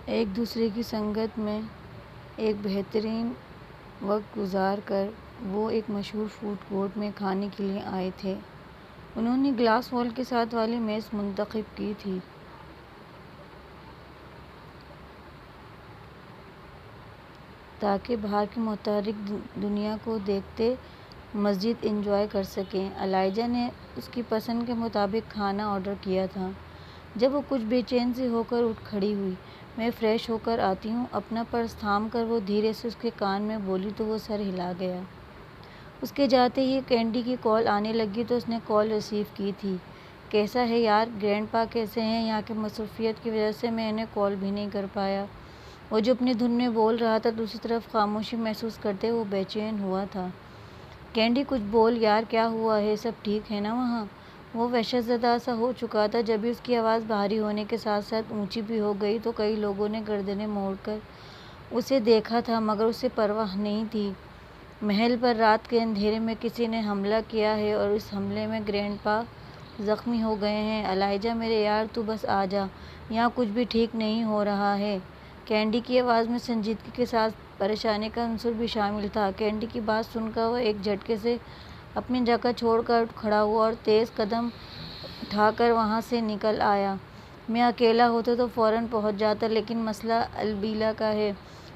ایک دوسرے کی سنگت میں ایک بہترین وقت گزار کر وہ ایک مشہور فوڈ کورٹ میں کھانے کے لیے آئے تھے۔ انہوں نے گلاس وال کے ساتھ والی میز منتخب کی تھی تاکہ باہر کی متحرک دنیا کو دیکھتے مزید انجوائے کر سکیں۔ الائجا نے اس کی پسند کے مطابق کھانا آرڈر کیا تھا۔ جب وہ کچھ بے چین سی ہو کر اٹھ کھڑی ہوئی، میں فریش ہو کر آتی ہوں، اپنا پرس تھام کر وہ دھیرے سے اس کے کان میں بولی تو وہ سر ہلا گیا۔ اس کے جاتے ہی کینڈی کی کال آنے لگی تو اس نے کال ریسیو کی تھی۔ کیسا ہے یار، گرینڈ پا کیسے ہیں؟ یہاں کی مصروفیت کی وجہ سے میں انہیں کال بھی نہیں کر پایا۔ وہ جو اپنی دھن میں بول رہا تھا، دوسری طرف خاموشی محسوس کرتے وہ بے چین ہوا تھا۔ کینڈی کچھ بول یار، کیا ہوا ہے؟ سب ٹھیک ہے نا وہاں؟ وہ وحشت زدہ سا ہو چکا تھا۔ جبھی اس کی آواز بھاری ہونے کے ساتھ ساتھ اونچی بھی ہو گئی تو کئی لوگوں نے گردنیں موڑ کر اسے دیکھا تھا، مگر اسے پرواہ نہیں تھی۔ محل پر رات کے اندھیرے میں کسی نے حملہ کیا ہے اور اس حملے میں گرینڈ پا زخمی ہو گئے ہیں۔ الائجا میرے یار، تو بس آ جا، یہاں کچھ بھی ٹھیک نہیں ہو رہا ہے۔ کینڈی کی آواز میں سنجیدگی کے ساتھ پریشانی کا عنصر بھی شامل تھا۔ کینڈی کی بات سن کر وہ ایک جھٹکے سے اپنی جگہ چھوڑ کر اٹھ کھڑا ہوا اور تیز قدم اٹھا کر وہاں سے نکل آیا۔ میں اکیلا ہوتا تو فوراً پہنچ جاتا، لیکن مسئلہ البیلا کا ہے۔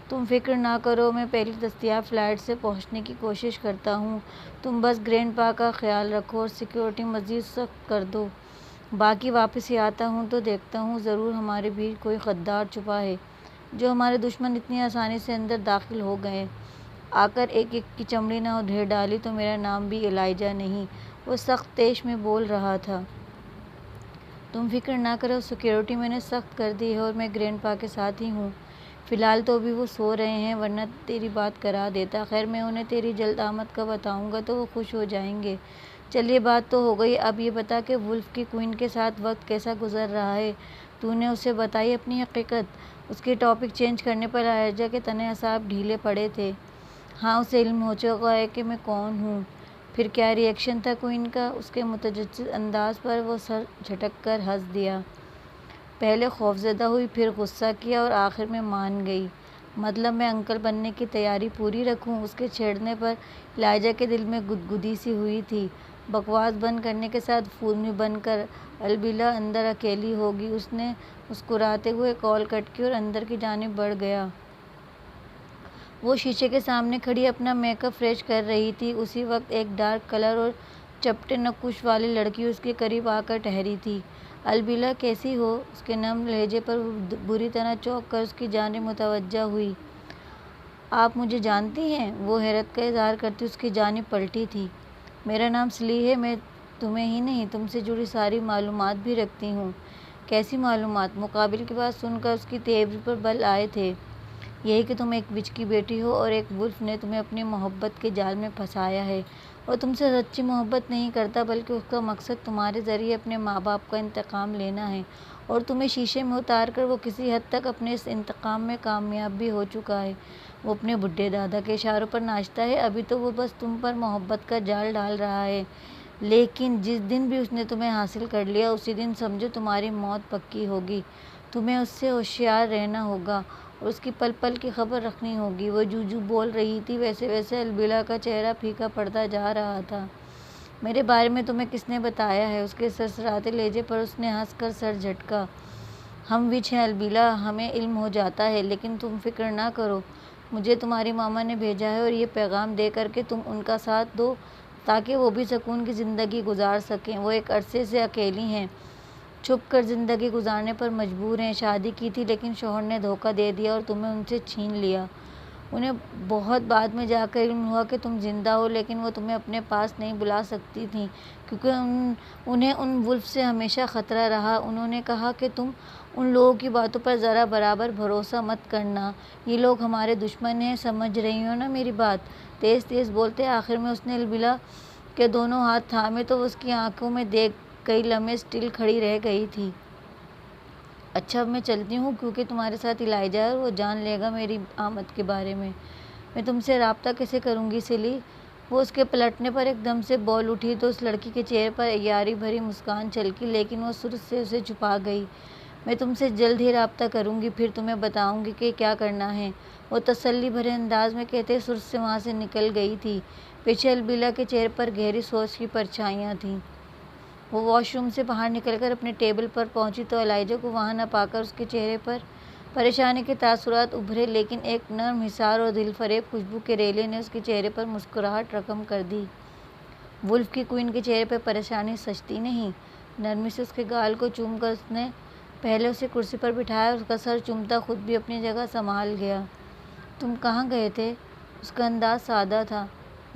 تم فکر نہ کرو، میں پہلی دستیاب فلائٹ سے پہنچنے کی کوشش کرتا ہوں۔ تم بس گرینڈ پا کا خیال رکھو اور سیکیورٹی مزید سخت کر دو۔ باقی واپس ہی آتا ہوں تو دیکھتا ہوں، ضرور ہمارے بیچ کوئی غدار چھپا ہے جو ہمارے دشمن اتنی آسانی سے اندر داخل ہو گئے، آ کر ایک ایک کی چمڑی نہ ادھیڑ ڈالی تو میرا نام بھی الائجا نہیں۔ وہ سخت طیش میں بول رہا تھا۔ تم فکر نہ کرو، سیکیورٹی میں نے سخت کر دی ہے اور میں گرینڈ پا کے ساتھ ہی ہوں۔ فی الحال تو ابھی وہ سو رہے ہیں، ورنہ تیری بات کرا دیتا۔ خیر، میں انہیں تیری جلد آمد کا بتاؤں گا تو وہ خوش ہو جائیں گے۔ چل یہ بات تو ہو گئی، اب یہ بتا کہ ولف کی کوئن کے ساتھ وقت کیسا گزر رہا ہے؟ تو نے اسے بتائی اپنی حقیقت؟ اس کے ٹاپک چینج کرنے پر الائجا کے تنے اعصاب ڈھیلے پڑے تھے۔ ہاں، اسے علم ہو چکا ہے کہ میں کون ہوں۔ پھر کیا ری ایکشن تھا کوئن کا؟ اس کے متجسس انداز پر وہ سر جھٹک کر ہنس دیا۔ پہلے خوفزدہ ہوئی، پھر غصہ کیا اور آخر میں مان گئی۔ مطلب میں انکل بننے کی تیاری پوری رکھوں؟ اس کے چھیڑنے پر الائجا کے دل میں گدگدی سی ہوئی تھی۔ بکواس بند کرنے کے ساتھ پھولنی بن کر البیلا اندر اکیلی ہوگی۔ اس نے مسکراتے ہوئے کال کٹ کی اور اندر کی جانب بڑھ گیا۔ وہ شیشے کے سامنے کھڑی اپنا میک اپ فریش کر رہی تھی۔ اسی وقت ایک ڈارک کلر اور چپٹے نقوش والی لڑکی اس کے قریب آ کر ٹھہری تھی۔ البیلا کیسی ہو؟ اس کے نرم لہجے پر وہ بری طرح چونک کر اس کی جانب متوجہ ہوئی۔ آپ مجھے جانتی ہیں؟ وہ حیرت کا اظہار کرتی اس کی جانب پلٹی تھی۔ میرا نام سلی ہے، میں تمہیں ہی نہیں تم سے جڑی ساری معلومات بھی رکھتی ہوں۔ کیسی معلومات؟ مقابل کی بات سن کر اس کی تیوری پر بل آئے تھے۔ یہی کہ تم ایک وچ کی بیٹی ہو اور ایک ولف نے تمہیں اپنی محبت کے جال میں پھنسایا ہے۔ وہ تم سے سچی محبت نہیں کرتا، بلکہ اس کا مقصد تمہارے ذریعے اپنے ماں باپ کا انتقام لینا ہے، اور تمہیں شیشے میں اتار کر وہ کسی حد تک اپنے اس انتقام میں کامیاب بھی ہو چکا ہے۔ وہ اپنے بڈھے دادا کے اشاروں پر ناچتا ہے، ابھی تو وہ بس تم پر محبت کا جال ڈال رہا ہے، لیکن جس دن بھی اس نے تمہیں حاصل کر لیا، اسی دن سمجھو تمہاری موت پکی ہوگی۔ تمہیں اس سے ہوشیار رہنا ہوگا اور اس کی پل پل کی خبر رکھنی ہوگی۔ وہ جوں بول رہی تھی، ویسے ویسے البیلا کا چہرہ پھیکا پڑتا جا رہا تھا۔ میرے بارے میں تمہیں کس نے بتایا ہے؟ اس کے سرسراتے لہجے پر اس نے ہنس کر سر جھٹکا۔ ہم وچ ہیں البیلا، ہمیں علم ہو جاتا ہے، لیکن تم فکر نہ کرو، مجھے تمہاری ماما نے بھیجا ہے اور یہ پیغام دے کر کہ تم ان کا ساتھ دو تاکہ وہ بھی سکون کی زندگی گزار سکیں۔ وہ ایک عرصے سے اکیلی ہیں، چھپ کر زندگی گزارنے پر مجبور ہیں۔ شادی کی تھی لیکن شوہر نے دھوکہ دے دیا اور تمہیں ان سے چھین لیا۔ انہیں بہت بعد میں جا کر علم ہوا کہ تم زندہ ہو، لیکن وہ تمہیں اپنے پاس نہیں بلا سکتی تھیں کیونکہ انہیں ان ولف سے ہمیشہ خطرہ رہا۔ انہوں نے کہا کہ تم ان لوگوں کی باتوں پر ذرا برابر بھروسہ مت کرنا، یہ لوگ ہمارے دشمن ہیں، سمجھ رہی ہو نا میری بات؟ تیز تیز بولتے آخر میں اس نے البیلا کے دونوں ہاتھ تھامے تو وہ اس کی آنکھوں میں دیکھ کئی لمحے اسٹل کھڑی رہ گئی تھی۔ اچھا، اب میں چلتی ہوں کیونکہ تمہارے ساتھ الائجا ہے اور وہ جان لے گا میری آمد کے بارے میں۔ میں تم سے رابطہ کیسے کروں گی سلی؟ وہ اس کے پلٹنے پر ایک دم سے بول اٹھی تو اس لڑکی کے چہرے پر عیاری بھری مسکان چھلکی، لیکن وہ سرخ سے اسے چھپا گئی۔ میں تم سے جلد ہی رابطہ کروں گی، پھر تمہیں بتاؤں گی کہ کیا کرنا ہے، وہ تسلی بھرے انداز میں کہتے سرخ سے وہاں سے نکل گئی تھی۔ پیچھے البلا کے چہرے پر گہری سوچ کی پرچھائیاں تھیں۔ وہ واش روم سے باہر نکل کر اپنے ٹیبل پر پہنچی تو الائجہ کو وہاں نہ پا کر اس کے چہرے پر پریشانی کے تاثرات ابھرے، لیکن ایک نرم حصار اور دل فریب خوشبو کے ریلے نے اس کے چہرے پر مسکراہٹ رقم کر دی۔ ولف کی کوئن کے چہرے پر پریشانی سجتی نہیں۔ نرمی سے اس کے گال کو چوم کر اس نے پہلے اسے کرسی پر بٹھایا اور اس کا سر چومتا خود بھی اپنی جگہ سنبھال گیا۔ تم کہاں گئے تھے؟ اس کا انداز سادہ تھا۔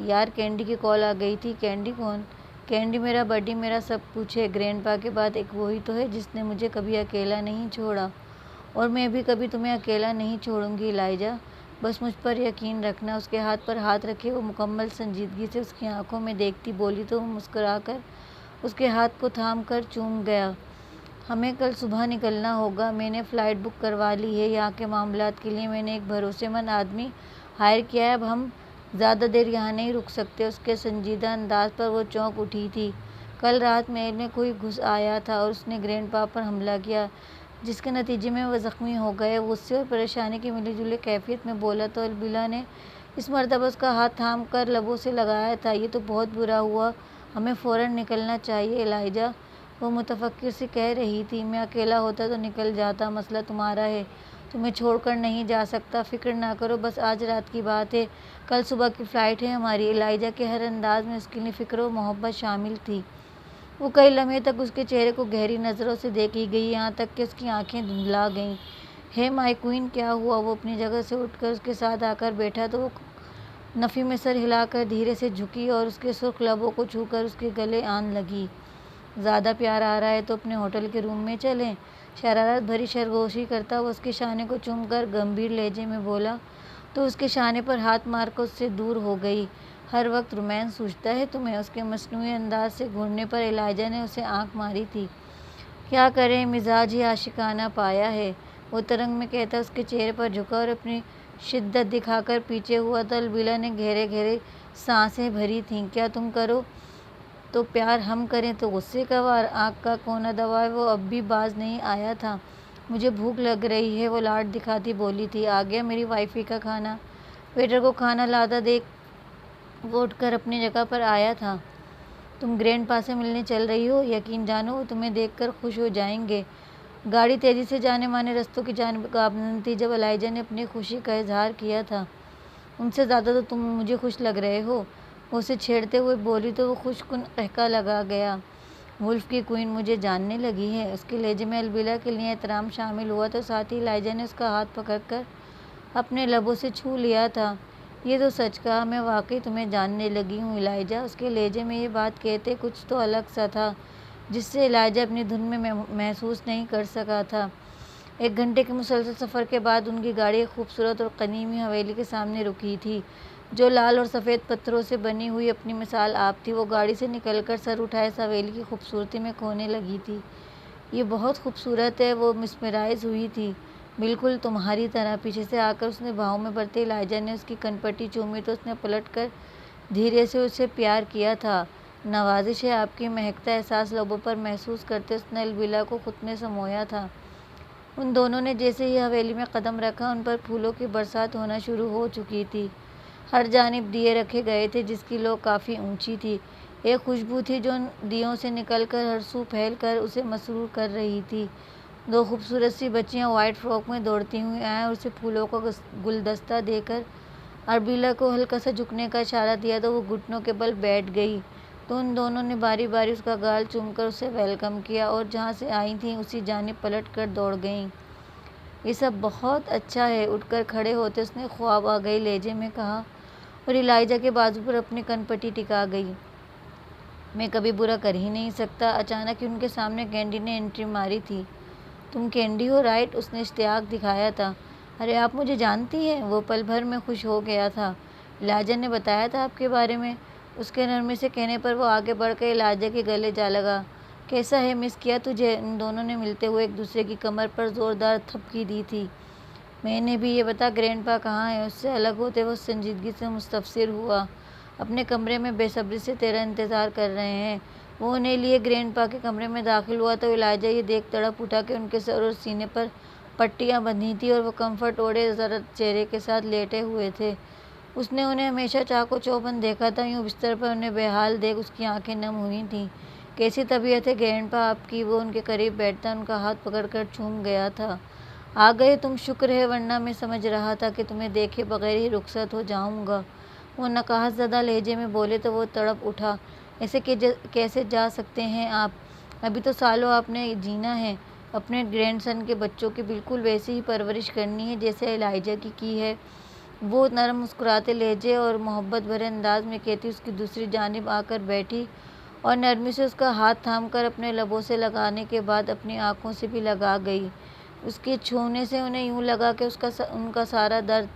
یار، کینڈی کی کال آ گئی تھی۔ کینڈی کون؟ کینڈی میرا بڈی، میرا سب کچھ ہے۔ گرینڈ پا کے بعد ایک وہی تو ہے جس نے مجھے کبھی اکیلا نہیں چھوڑا، اور میں بھی کبھی تمہیں اکیلا نہیں چھوڑوں گی الائجہ، بس مجھ پر یقین رکھنا۔ اس کے ہاتھ پر ہاتھ رکھے وہ مکمل سنجیدگی سے اس کی آنکھوں میں دیکھتی بولی تو وہ مسکرا کر اس کے ہاتھ کو تھام کر چوم گیا۔ ہمیں کل صبح نکلنا ہوگا، میں نے فلائٹ بک کروا لی ہے۔ یہاں کے معاملات کے لیے میں نے ایک بھروسے مند آدمی ہائر کیا ہے، اب ہم زیادہ دیر یہاں نہیں رک سکتے۔ اس کے سنجیدہ انداز پر وہ چونک اٹھی تھی۔ کل رات محل میں کوئی گھس آیا تھا اور اس نے گرینڈ پا پر حملہ کیا، جس کے نتیجے میں وہ زخمی ہو گئے۔ غصے اور پریشانی کی ملی جلی کیفیت میں بولا تو البلا نے اس مرتبہ اس کا ہاتھ تھام کر لبوں سے لگایا تھا۔ یہ تو بہت برا ہوا، ہمیں فوراً نکلنا چاہیے الائجہ، وہ متفکر سی کہہ رہی تھی۔ میں اکیلا ہوتا تو نکل جاتا، مسئلہ تمہارا ہے، تمہیں چھوڑ کر نہیں جا سکتا۔ فکر نہ کرو، بس آج رات کی بات ہے، کل صبح کی فلائٹ ہے ہماری۔ الائجہ کے ہر انداز میں اس کے لیے فکر و محبت شامل تھی۔ وہ کئی لمحے تک اس کے چہرے کو گہری نظروں سے دیکھی گئی، یہاں تک کہ اس کی آنکھیں دھندلا گئیں۔ ہے مائی کوئن، کیا ہوا؟ وہ اپنی جگہ سے اٹھ کر اس کے ساتھ آ کر بیٹھا تو وہ نفی میں سر ہلا کر دھیرے سے جھکی اور اس کے سرخ لبوں کو چھو کر اس کے گلے آن لگی۔ زیادہ پیار آ رہا ہے تو اپنے ہوٹل کے روم میں چلیں، شرارت بھری سرگوشی کرتا وہ اس کے شانے کو چوم کر گمبھیر لہجے میں بولا تو اس کے شانے پر ہاتھ مار کر اس سے دور ہو گئی۔ ہر وقت رومانس سوجھتا ہے تمہیں؟ اس کے مصنوعی انداز سے گھورنے پر الائجہ نے اسے آنکھ ماری تھی۔ کیا کریں، مزاج ہی عاشقانہ پایا ہے، وہ ترنگ میں کہتا اس کے چہرے پر جھکا اور اپنی شدت دکھا کر پیچھے ہوا تو البلا نے گہرے گہرے سانسیں بھری تھیں۔ کیا تم کرو تو پیار، ہم کریں تو غصے کا وار؟ آنکھ کا کونا دبائے وہ اب بھی باز نہیں آیا تھا۔ مجھے بھوک لگ رہی ہے، وہ لاڈ دکھاتی بولی تھی۔ آ گیا میری وائفی کا کھانا؟ ویٹر کو کھانا لاتا دیکھ وہ اٹھ کر اپنی جگہ پر آیا تھا۔ تم گرینڈ پا سے ملنے چل رہی ہو؟ یقین جانو وہ تمہیں دیکھ کر خوش ہو جائیں گے۔ گاڑی تیزی سے جانے مانے رستوں کی جانب گامزن تھی۔ جب الائجہ نے اپنی خوشی کا اظہار کیا تھا، ان سے زیادہ تو تم مجھے خوش لگ رہے ہو، وہ اسے چھیڑتے ہوئے بولی تو وہ خوش کن قہقہ لگا گیا۔ ولف کی کوئن مجھے جاننے لگی ہے؟ اس کے لہجے میں البلا کے لیے احترام شامل ہوا تو ساتھ ہی الائجہ نے اس کا ہاتھ پکڑ کر اپنے لبوں سے چھو لیا تھا۔ یہ تو سچ کہا، میں واقعی تمہیں جاننے لگی ہوں الائجہ۔ اس کے لہجے میں یہ بات کہتے کچھ تو الگ سا تھا جس سے الائجہ اپنی دھن میں محسوس نہیں کر سکا تھا۔ 1 گھنٹے کے مسلسل سفر کے بعد ان کی گاڑی ایک خوبصورت اور قدیمی حویلی کے سامنے رکی تھی جو لال اور سفید پتھروں سے بنی ہوئی اپنی مثال آپ تھی۔ وہ گاڑی سے نکل کر سر اٹھائے اس حویلی کی خوبصورتی میں کھونے لگی تھی۔ یہ بہت خوبصورت ہے، وہ مسمرائز ہوئی تھی، بالکل تمہاری طرح۔ پیچھے سے آ کر اس نے باہوں میں بھرتے الائجہ نے اس کی کنپٹی چومی تو اس نے پلٹ کر دھیرے سے اسے پیار کیا تھا۔ نوازش ہے آپ کی، مہکتا احساس لبوں پر محسوس کرتے اس نے البلا کو خود میں سمویا تھا۔ ان دونوں نے جیسے ہی حویلی میں قدم رکھا ان پر پھولوں کی برسات ہونا شروع ہو چکی تھی۔ ہر جانب دیے رکھے گئے تھے جس کی لو کافی اونچی تھی۔ ایک خوشبو تھی جو ان دیوں سے نکل کر ہر سو پھیل کر اسے مسرور کر رہی تھی۔ 2 خوبصورت سی بچیاں وائٹ فراک میں دوڑتی ہوئی آئیں اور اسے پھولوں کا گلدستہ دے کر البلا کو ہلکا سا جھکنے کا اشارہ دیا تو وہ گھٹنوں کے بل بیٹھ گئی تو ان دونوں نے باری باری اس کا گال چوم کر اسے ویلکم کیا اور جہاں سے آئی تھیں اسی جانب پلٹ کر دوڑ گئیں۔ یہ سب بہت اچھا ہے، اٹھ کر کھڑے ہوتے اس نے خواب آ گئی لہجے میں کہا اور الائجہ کے بازو پر اپنی کنپٹی ٹکا گئی۔ میں کبھی برا کر ہی نہیں سکتا۔ اچانک ہی ان کے سامنے کینڈی نے انٹری ماری تھی۔ تم کینڈی ہو، رائٹ؟ اس نے اشتیاق دکھایا تھا۔ ارے آپ مجھے جانتی ہیں؟ وہ پل بھر میں خوش ہو گیا تھا۔ الائجہ نے بتایا تھا آپ کے بارے میں۔ اس کے نرمی سے کہنے پر وہ آگے بڑھ کر الائجہ کے گلے جا لگا۔ کیسا ہے، مس کیا تجھے؟ ان دونوں نے ملتے ہوئے ایک دوسرے کی کمر پر زوردار تھپکی دی تھی۔ میں نے بھی، یہ بتا گرینڈ پا کہاں ہے؟ اس سے الگ ہوتے وہ سنجیدگی سے مستفسر ہوا۔ اپنے کمرے میں بے صبری سے تیرا انتظار کر رہے ہیں، وہ انہیں لیے گرینڈ پا کے کمرے میں داخل ہوا تو الائجہ یہ دیکھ تڑپ اٹھا کہ ان کے سر اور سینے پر پٹیاں بندھی تھیں اور وہ کمفرٹ اوڑھے زرد چہرے کے ساتھ لیٹے ہوئے تھے۔ اس نے انہیں ہمیشہ چاق و چوبند دیکھا تھا، یوں بستر پر انہیں بے حال دیکھ اس کی آنکھیں نم ہوئی تھیں۔ کیسی طبیعت ہے گرینڈ پا آپ کی؟ وہ ان کے قریب بیٹھتا ان کا ہاتھ پکڑ کر چوم گیا تھا۔ آ گئے تم، شکر ہے، ورنہ میں سمجھ رہا تھا کہ تمہیں دیکھے بغیر ہی رخصت ہو جاؤں گا۔ وہ نکہت زدہ لہجے میں بولے تو وہ تڑپ اٹھا۔ ایسے کیسے جا سکتے ہیں آپ؟ ابھی تو سالوں آپ نے جینا ہے۔ اپنے گرینڈ سن کے بچوں کی بالکل ویسی ہی پرورش کرنی ہے جیسے الائجہ کی ہے۔ وہ نرم مسکراتے لہجے اور محبت بھرے انداز میں کیتی اس کی دوسری جانب آ کر بیٹھی اور نرمی سے اس کا ہاتھ تھام کر اپنے لبوں سے لگانے کے بعد اپنی آنکھوں سے بھی لگا گئی۔ اس کے چھونے سے انہیں یوں لگا کہ ان کا سارا درد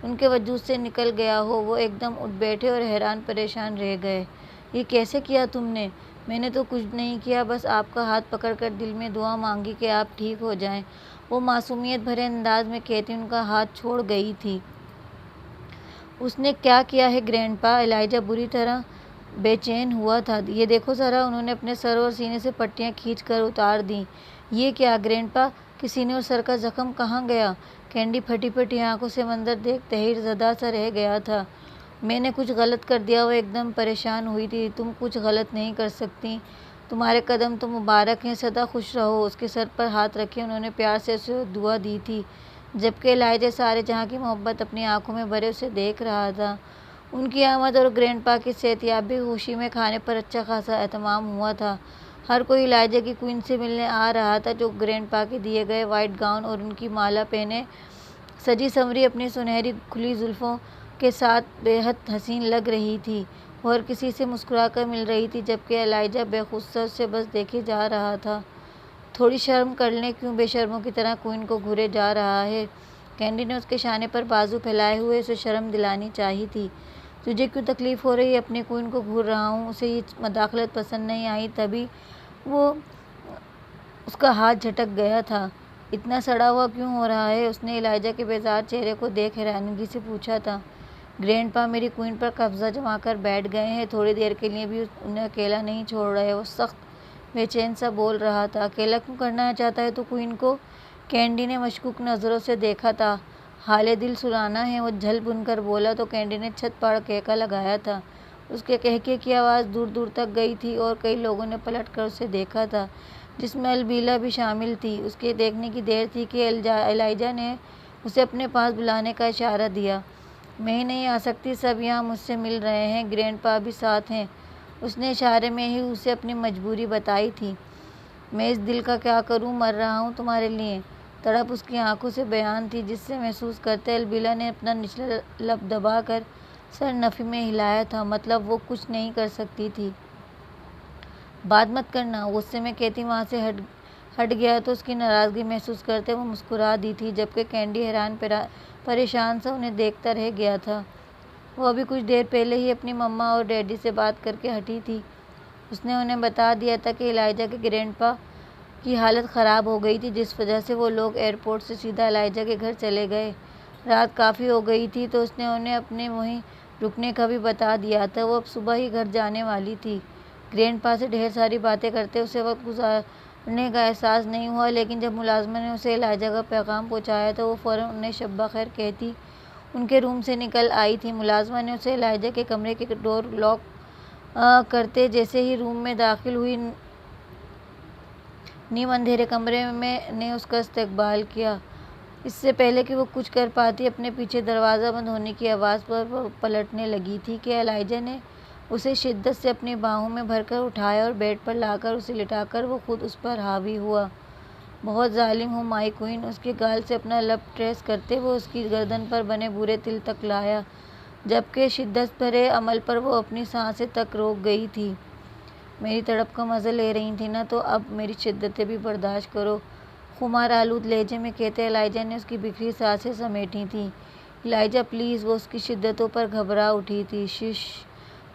ان کے وجود سے نکل گیا ہو۔ وہ ایک دم اٹھ بیٹھے اور حیران پریشان رہ گئے۔ یہ کیسے کیا تم نے؟ میں نے تو کچھ نہیں کیا، بس آپ کا ہاتھ پکڑ کر دل میں دعا مانگی کہ آپ ٹھیک ہو جائیں، وہ معصومیت بھرے انداز میں کہتی ان کا ہاتھ چھوڑ گئی تھی۔ اس نے کیا کیا ہے گرینڈ پا؟ الائجہ بری طرح بے چین ہوا تھا۔ یہ دیکھو ذرا، انہوں نے اپنے سر اور سینے سے پٹیاں کھینچ کر اتار دیں۔ یہ کیا گرینڈ پا؟ کہ سینے اور سر کا زخم کہاں گیا؟ کینڈی پھٹی پھٹی آنکھوں سے منظر دیکھ تحیر زدہ سا رہ گیا تھا۔ میں نے کچھ غلط کر دیا؟ وہ ایک دم پریشان ہوئی تھی۔ تم کچھ غلط نہیں کر سکتی، تمہارے قدم تو مبارک ہیں، سدا خوش رہو۔ اس کے سر پر ہاتھ رکھے انہوں نے پیار سے اسے دعا دی تھی، جبکہ الائجہ سارے جہاں کی محبت اپنی آنکھوں میں بھرے اسے دیکھ رہا تھا۔ ان کی آمد اور گرینڈ پا کی صحت یابی کی خوشی میں کھانے پر اچھا خاصا اہتمام ہوا تھا۔ ہر کوئی الائجہ کی کوئن سے ملنے آ رہا تھا، جو گرینڈ پا کے دیے گئے وائٹ گاؤن اور ان کی مالا پہنے سجی سنوری اپنی سنہری کھلی زلفوں کے ساتھ بے حد حسین لگ رہی تھی۔ وہ ہر کسی سے مسکرا کر مل رہی تھی، جبکہ الائجہ بے خود سا اسے بس دیکھے جا رہا تھا۔ تھوڑی شرم کر لیں، کیوں بے شرموں کی طرح کوئن کو گھورے جا رہا ہے؟ کینڈی نے اس کے شانے پر بازو پھیلائے ہوئے اسے شرم دلانی چاہی تھی۔ تجھے کیوں تکلیف ہو رہی ہے؟ اپنی کوئن کو گھور رہا ہوں۔ اسے یہ مداخلت پسند نہیں آئی، تبھی وہ اس کا ہاتھ جھٹک گیا تھا۔ اتنا سڑا ہوا کیوں ہو رہا ہے؟ اس نے الائجہ کے بیزار چہرے کو دیکھ حیرانگی سے پوچھا تھا۔ گرینڈ پا میری کوئن پر قبضہ جما کر بیٹھ گئے ہیں، تھوڑی دیر کے لیے بھی انہیں اکیلا نہیں چھوڑ رہے۔ وہ سخت بے چین سا بول رہا تھا۔ اکیلا کیوں کرنا چاہتا ہے تو کوئن کو؟ کینڈی نے مشکوک نظروں سے دیکھا تھا۔ حال دل سلانا ہے، وہ جھل بن کر بولا تو کینڈی نے چھت پاڑ کہکا لگایا تھا۔ اس کے کہکے کی آواز دور دور تک گئی تھی اور کئی لوگوں نے پلٹ کر اسے دیکھا تھا، جس میں البیلا بھی شامل تھی۔ اس کے دیکھنے کی دیر تھی کہ الائجہ نے اسے اپنے پاس بلانے کا اشارہ دیا۔ میں ہی نہیں آ سکتی، سب یہاں مجھ سے مل رہے ہیں، گرینڈ پا بھی ساتھ ہیں۔ اس نے اشارے میں ہی اسے اپنی مجبوری بتائی تھی۔ میں اس دل کا کیا کروں، مر رہا ہوں تمہارے لیے۔ تڑپ اس کی آنکھوں سے بیان تھی، جس سے محسوس کرتے البیلا نے اپنا نچلا لب دبا کر سر نفی میں ہلایا تھا، مطلب وہ کچھ نہیں کر سکتی تھی۔ بات مت کرنا، غصے میں کہتی وہاں سے ہٹ گیا تو اس کی ناراضگی محسوس کرتے وہ مسکرا دی تھی، جبکہ کینڈی حیران پریشان سا انہیں دیکھتا رہ گیا تھا۔ وہ ابھی کچھ دیر پہلے ہی اپنی مما اور ڈیڈی سے بات کر کے ہٹی تھی۔ اس نے انہیں بتا دیا تھا کہ الائجہ کے گرینڈ پا کی حالت خراب ہو گئی تھی، جس وجہ سے وہ لوگ ایئرپورٹ سے سیدھا الائجہ کے گھر چلے گئے۔ رات کافی ہو گئی تھی تو اس نے انہیں اپنے وہیں رکنے کا بھی بتا دیا تھا۔ وہ اب صبح ہی گھر جانے والی تھی۔ گرینڈ پا سے ڈھیر ساری باتیں کرتے اسے وقت گزارنے کا احساس نہیں ہوا، لیکن جب ملازمہ نے اسے الائجہ کا پیغام پہنچایا تو وہ فوراً انہیں شب بخیر کہتی ان کے روم سے نکل آئی تھی۔ ملازمہ نے اسے الائجہ کے کمرے کی ڈور لاک کرتے جیسے ہی روم میں داخل ہوئی، نیم اندھیرے کمرے میں نے اس کا استقبال کیا۔ اس سے پہلے کہ وہ کچھ کر پاتی، اپنے پیچھے دروازہ بند ہونے کی آواز پر وہ پلٹنے لگی تھی کہ الائجہ نے اسے شدت سے اپنی باہوں میں بھر کر اٹھایا اور بیڈ پر لا کر اسے لٹا کر وہ خود اس پر حاوی ہوا۔ بہت ظالم ہو مائی کوئن، اس کے گال سے اپنا لب ٹریس کرتے وہ اس کی گردن پر بنے برے تل تک لایا، جبکہ شدت بھرے عمل پر وہ اپنی سانسیں تک روک گئی تھی۔ میری تڑپ کا مزہ لے رہی تھی نا، تو اب میری شدتیں بھی برداشت کرو، خمار آلود لہجے میں کہتے الائجہ نے اس کی بکھری سانسیں سمیٹی تھیں۔ الائجہ پلیز، وہ اس کی شدتوں پر گھبرا اٹھی تھی۔ شش،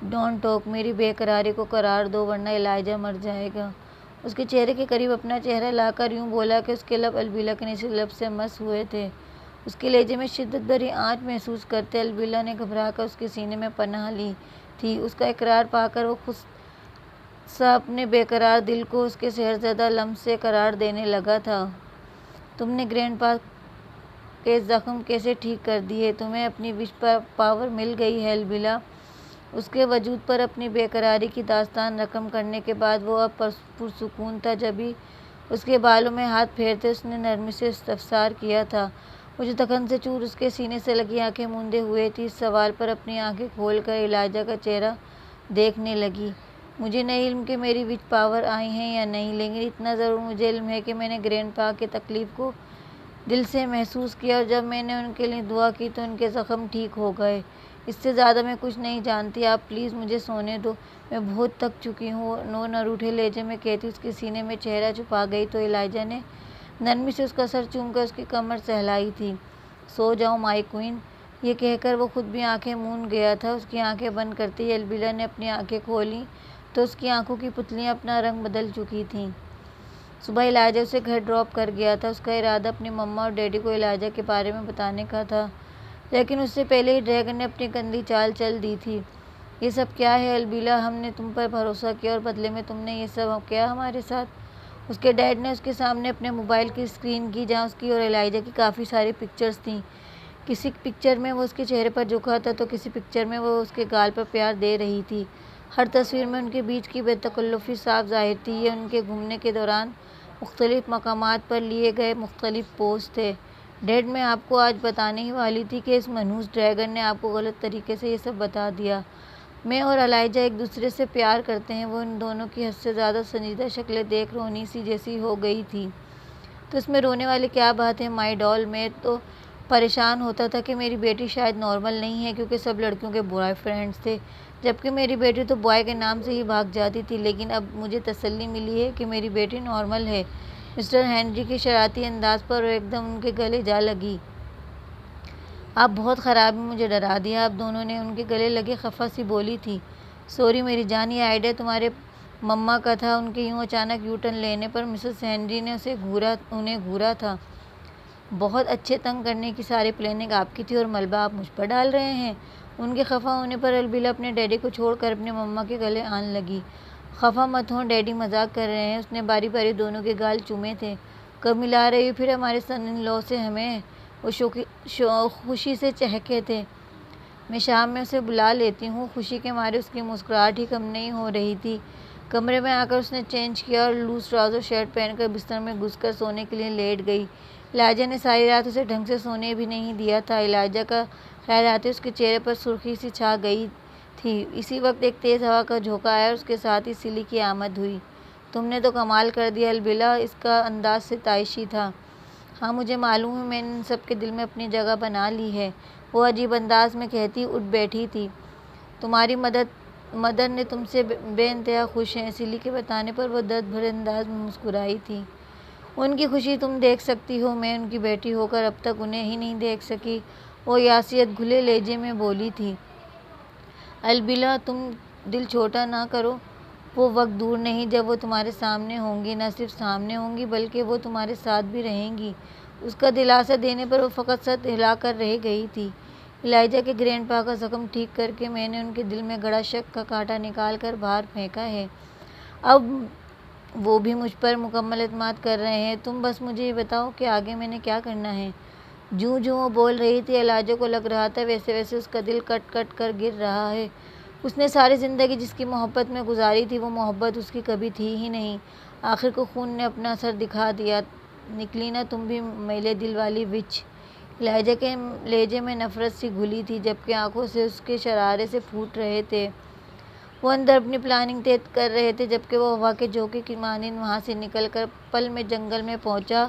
ڈونٹ ٹاک، میری بے قراری کو قرار دو ورنہ الائجہ مر جائے گا۔ اس کے چہرے کے قریب اپنا چہرہ لا کر یوں بولا کہ اس کے لب البیلا کے نچلے لب سے مس ہوئے تھے۔ اس کے لہجے میں شدت بھری آنچ محسوس کرتے البیلا نے گھبرا کر اس کے سینے میں پناہ لی تھی۔ اس کا اقرار پا کر وہ سا اپنے بے قرار دل کو اس کے سحرزدہ لمس سے قرار دینے لگا تھا۔ تم نے گرینڈ پا کے زخم کیسے ٹھیک کر دیے؟ تمہیں اپنی وش پاور مل گئی ہے البلا۔ اس کے وجود پر اپنی بے قراری کی داستان رقم کرنے کے بعد وہ اب پرسکون تھا۔ جبھی اس کے بالوں میں ہاتھ پھیرتے اس نے نرمی سے استفسار کیا تھا۔ وہ جو تھکن سے چور اس کے سینے سے لگی آنکھیں موندے ہوئے تھی، اس سوال پر اپنی آنکھیں کھول کر ایلائجا کا چہرہ دیکھنے لگی۔ مجھے نہیں علم کہ میری وچ پاور آئی ہیں یا نہیں، لیکن اتنا ضرور مجھے علم ہے کہ میں نے گرینڈ پا کی تکلیف کو دل سے محسوس کیا، اور جب میں نے ان کے لیے دعا کی تو ان کے زخم ٹھیک ہو گئے۔ اس سے زیادہ میں کچھ نہیں جانتی، آپ پلیز مجھے سونے دو، میں بہت تھک چکی ہوں، وہ نروٹھے لہجے میں کہتی اس کے سینے میں چہرہ چھپا گئی تو ایلائجا نے نرمی سے اس کا سر چوم کر اس کی کمر سہلائی تھی۔ سو جاؤ مائی کوئن، یہ کہہ کر وہ خود بھی آنکھیں موند گیا تھا۔ اس کی آنکھیں بند کرتے ہی البلا نے اپنی آنکھیں کھولیں تو اس کی آنکھوں کی پتلیاں اپنا رنگ بدل چکی تھیں۔ صبح ایلائجا اسے گھر ڈراپ کر گیا تھا۔ اس کا ارادہ اپنی مما اور ڈیڈی کو ایلائجا کے بارے میں بتانے کا تھا، لیکن اس سے پہلے ہی ڈریگن نے اپنی گندی چال چل دی تھی۔ یہ سب کیا ہے البلا؟ ہم نے تم پر بھروسہ کیا اور بدلے میں تم نے یہ سب کیا ہمارے ساتھ؟ اس کے ڈیڈ نے اس کے سامنے اپنے موبائل کی اسکرین کی، جہاں اس کی اور ایلائجا کی کافی ساری پکچرز تھیں۔ کسی پکچر میں وہ اس کے چہرے پر جھکا تھا تو کسی پکچر میں وہ اس کے گال پر پیار دے رہی تھی۔ ہر تصویر میں ان کے بیچ کی بے تکلفی صاف ظاہر تھی۔ یہ ان کے گھومنے کے دوران مختلف مقامات پر لیے گئے مختلف پوز تھے۔ ڈیڈ، میں آپ کو آج بتانے ہی والی تھی کہ اس منحوس ڈریگن نے آپ کو غلط طریقے سے یہ سب بتا دیا۔ میں اور ایلائجا ایک دوسرے سے پیار کرتے ہیں۔ وہ ان دونوں کی حد سے زیادہ سنجیدہ شکلیں دیکھ رونی سی جیسی ہو گئی تھی۔ تو اس میں رونے والی کیا بات ہے مائی ڈال؟ میں تو پریشان ہوتا تھا کہ میری بیٹی شاید نارمل نہیں ہے، کیونکہ سب لڑکیوں کے بوائے فرینڈز تھے، جبکہ میری بیٹی تو بوائے کے نام سے ہی بھاگ جاتی تھی۔ لیکن اب مجھے تسلی ملی ہے کہ میری بیٹی نارمل ہے۔ مسٹر ہنری کے شرارتی انداز پر وہ ایک دم ان کے گلے جا لگی۔ آپ بہت خراب ہیں، مجھے ڈرا دیا۔ آپ دونوں نے ان کے گلے لگے خفا سی بولی تھی۔ سوری میری جان، یہ آئیڈیا تمہارے مما کا تھا۔ ان کے یوں اچانک یو ٹرن لینے پر مسز ہنری نے انہیں گھورا تھا۔ بہت اچھے، تنگ کرنے کی ساری پلاننگ آپ کی تھی اور ملبہ آپ مجھ پر ڈال رہے ہیں۔ ان کے خفا ہونے پر البلا اپنے ڈیڈی کو چھوڑ کر اپنے مما کے گلے آن لگی۔ خفا مت ہوں ڈیڈی، مذاق کر رہے ہیں۔ اس نے باری باری دونوں کے گال چومے تھے۔ کب ملا رہی ہو پھر ہمارے سن ان لا سے ہمیں؟ وہ خوشی سے چہکے تھے۔ میں شام میں اسے بلا لیتی ہوں۔ خوشی کے مارے اس کی مسکراہٹ ہی کم نہیں ہو رہی تھی۔ کمرے میں آ کر اس نے چینج کیا اور لوز ٹراؤزر شرٹ پہن کر بستر میں گھس کر سونے کے لیے لیٹ گئی۔ ایلائجا نے ساری رات اسے ڈھنگ سے سونے بھی نہیں دیا تھا۔ ایلائجا کا خیال آتے اس کے چہرے پر سرخی سی چھا گئی تھی۔ اسی وقت ایک تیز ہوا کا جھونکا آیا اور اس کے ساتھ ہی سلی کی آمد ہوئی۔ تم نے تو کمال کر دیا البلا، اس کا انداز ستائشی تھا۔ ہاں مجھے معلوم ہے، میں نے ان سب کے دل میں اپنی جگہ بنا لی ہے، وہ عجیب انداز میں کہتی اٹھ بیٹھی تھی۔ تمہاری مدر نے تم سے بے انتہا خوش ہیں۔ سلی کے بتانے پر وہ درد بھرے انداز میں مسکرائی تھی۔ ان کی خوشی تم دیکھ سکتی ہو، میں ان کی بیٹی ہو کر اب تک انہیں ہی نہیں دیکھ سکی، وہ یاسیت گھلے لہجے میں بولی تھی۔ البلا تم دل چھوٹا نہ کرو، وہ وقت دور نہیں جب وہ تمہارے سامنے ہوں گی، نہ صرف سامنے ہوں گی بلکہ وہ تمہارے ساتھ بھی رہیں گی۔ اس کا دلاسا دینے پر وہ فقط سر ہلا کر رہ گئی تھی۔ ایلائجا کے گرینڈ پا کا زخم ٹھیک کر کے میں نے ان کے دل میں گڑا شک کا کانٹا نکال کر باہر پھینکا ہے۔ اب وہ بھی مجھ پر مکمل اعتماد کر رہے ہیں۔ تم بس مجھے یہ بتاؤ کہ آگے میں نے کیا کرنا ہے۔ جوں جوں وہ بول رہی تھی ایلائجا کو لگ رہا تھا ویسے ویسے اس کا دل کٹ کٹ کر گر رہا ہے۔ اس نے ساری زندگی جس کی محبت میں گزاری تھی وہ محبت اس کی کبھی تھی ہی نہیں۔ آخر کو خون نے اپنا اثر دکھا دیا۔ نکلی نا تم بھی میلے دل والی وچ۔ ایلائجا کے لہجے میں نفرت سی گھلی تھی، جبکہ آنکھوں سے اس کے شرارے سے پھوٹ رہے تھے۔ وہ اندر اپنی پلاننگ تیز کر رہے تھے، جبکہ وہ ہوا کے جھونکے کی مانند وہاں سے نکل کر پل میں جنگل میں پہنچا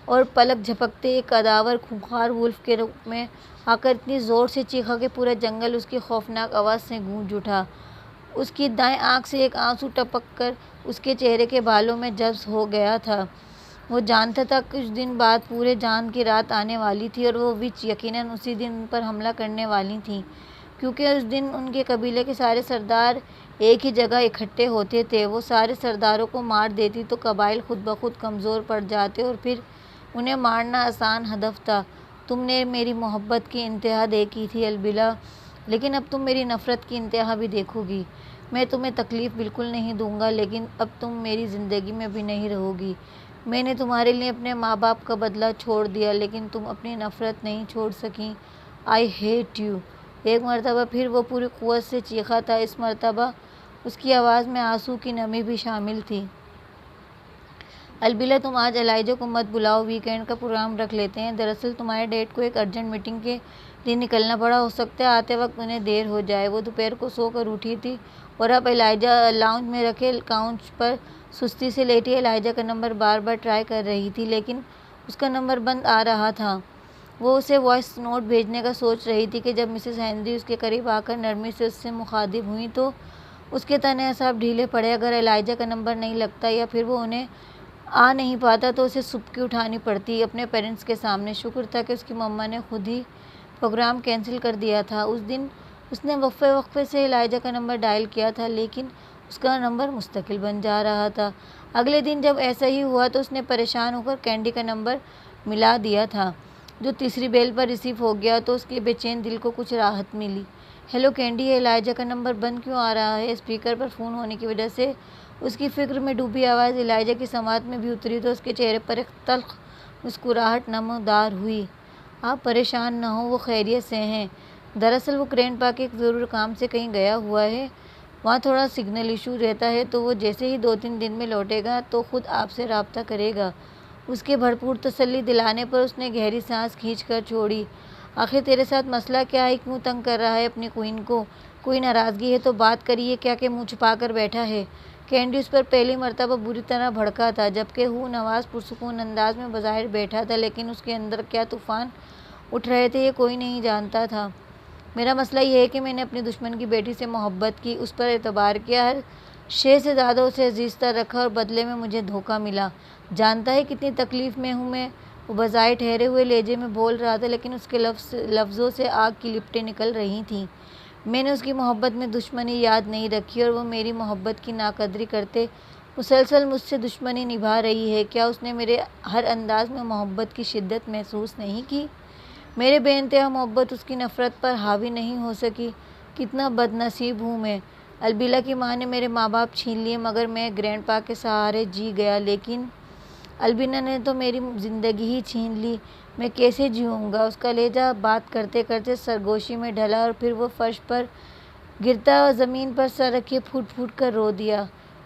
اور پلک جھپکتے ایک قداور خونخوار وولف کے روپ میں آ کر اتنی زور سے چیخا کہ پورا جنگل اس کی خوفناک آواز سے گونج اٹھا۔ اس کی دائیں آنکھ سے ایک آنسو ٹپک کر اس کے چہرے کے بالوں میں جذب ہو گیا تھا۔ وہ جانتا تھا کچھ دن بعد پورے چاند کی رات آنے والی تھی اور وہ وچ یقیناً اسی دن ان پر حملہ کرنے والی تھیں، کیونکہ اس دن ان کے قبیلے کے سارے سردار ایک ہی جگہ اکٹھے ہوتے تھے۔ وہ سارے سرداروں کو مار دیتی تو قبائل خود بخود کمزور پڑ جاتے اور پھر انہیں مارنا آسان ہدف تھا۔ تم نے میری محبت کی انتہا دیکھی تھی البلا، لیکن اب تم میری نفرت کی انتہا بھی دیکھو گی۔ میں تمہیں تکلیف بالکل نہیں دوں گا، لیکن اب تم میری زندگی میں بھی نہیں رہو گی۔ میں نے تمہارے لیے اپنے ماں باپ کا بدلہ چھوڑ دیا، لیکن تم اپنی نفرت نہیں چھوڑ سکیں۔ I hate you. ایک مرتبہ پھر وہ پوری قوت سے چیخا تھا۔ اس مرتبہ اس کی آواز میں آنسو کی نمی بھی شامل تھی۔ البیلا، تم آج الائجہ کو مت بلاؤ، ویکینڈ کا پروگرام رکھ لیتے ہیں۔ دراصل تمہارے ڈیڈ کو ایک ارجنٹ میٹنگ کے لیے نکلنا پڑا، ہو سکتا ہے آتے وقت انہیں دیر ہو جائے۔ وہ دوپہر کو سو کر اٹھی تھی اور اب الائجہ لاؤنج میں رکھے کاؤچ پر سستی سے لیٹی الائجہ کا نمبر بار بار ٹرائی کر رہی تھی، لیکن اس کا نمبر بند آ رہا تھا۔ وہ اسے وائس نوٹ بھیجنے کا سوچ رہی تھی کہ جب مسز ہنری اس کے قریب آ کر نرمی سے اس سے مخاطب ہوئیں تو اس کے تنے اعصاب ڈھیلے پڑے۔ اگر الائجہ کا نمبر نہیں لگتا یا پھر وہ انہیں آ نہیں پاتا تو اسے سبکی اٹھانی پڑتی اپنے پیرنٹس کے سامنے۔ شکر تھا کہ اس کی مما نے خود ہی پروگرام کینسل کر دیا تھا۔ اس دن اس نے وقفے وقفے سے الائجہ کا نمبر ڈائل کیا تھا، لیکن اس کا نمبر مستقل بن جا رہا تھا۔ اگلے دن جب ایسا ہی ہوا تو اس نے پریشان ہو کر کینڈی کا نمبر ملا دیا تھا، جو تیسری بیل پر ریسیو ہو گیا تو اس کے بے چین دل کو کچھ راحت ملی۔ ہیلو کینڈی، یہ الائجہ کا نمبر بند کیوں آ رہا ہے؟ اسپیکر پر فون ہونے کی وجہ سے اس کی فکر میں ڈوبی آواز الائجہ کی سماعت میں بھی اتری تو اس کے چہرے پر ایک تلخ مسکراہٹ نمودار ہوئی۔ آپ پریشان نہ ہوں، وہ خیریت سے ہیں۔ دراصل وہ گرینڈ پا کے ایک ضروری کام سے کہیں گیا ہوا ہے، وہاں تھوڑا سگنل ایشو رہتا ہے، تو وہ جیسے ہی 2-3 دن میں لوٹے گا تو خود آپ سے رابطہ کرے گا۔ اس کے بھرپور تسلی دلانے پر اس نے گہری سانس کھینچ کر چھوڑی۔ آخر تیرے ساتھ مسئلہ کیا ہے؟ کیوں تنگ کر رہا ہے اپنی کوئن کو؟ کوئی ناراضگی ہے تو بات کریے، کیا کہ منہ چھپا کر بیٹھا ہے؟ کینڈی اس پر پہلی مرتبہ بری طرح بھڑکا تھا، جبکہ ہو نواز پرسکون انداز میں بظاہر بیٹھا تھا، لیکن اس کے اندر کیا طوفان اٹھ رہے تھے یہ کوئی نہیں جانتا تھا۔ میرا مسئلہ یہ ہے کہ میں نے اپنی دشمن کی بیٹی سے محبت کی، اس پر اعتبار کیا، ہر شے سے زیادہ اسے عزیز تر رکھا اور بدلے میں مجھے دھوکہ ملا۔ جانتا ہے کتنی تکلیف میں ہوں میں؟ وہ بظاہر ٹھہرے ہوئے لہجے میں بول رہا تھا، لیکن اس کے لفظوں سے آگ کی لپٹیں نکل رہی تھیں۔ میں نے اس کی محبت میں دشمنی یاد نہیں رکھی اور وہ میری محبت کی ناقدری کرتے مسلسل مجھ سے دشمنی نبھا رہی ہے۔ کیا اس نے میرے ہر انداز میں محبت کی شدت محسوس نہیں کی؟ میرے بے انتہا محبت اس کی نفرت پر حاوی نہیں ہو سکی؟ کتنا بد نصیب ہوں میں! البیلا کی ماں نے میرے ماں باپ چھین لیے، مگر میں گرینڈ پا کے سہارے جی گیا، لیکن البینا نے تو میری زندگی ہی چھین لی، میں کیسے جیوں گا؟ اس کا لہجہ بات کرتے کرتے سرگوشی میں ڈھلا اور پھر وہ فرش پر گرتا زمین پر سر رکھے پھوٹ پھوٹ کر رو دیا۔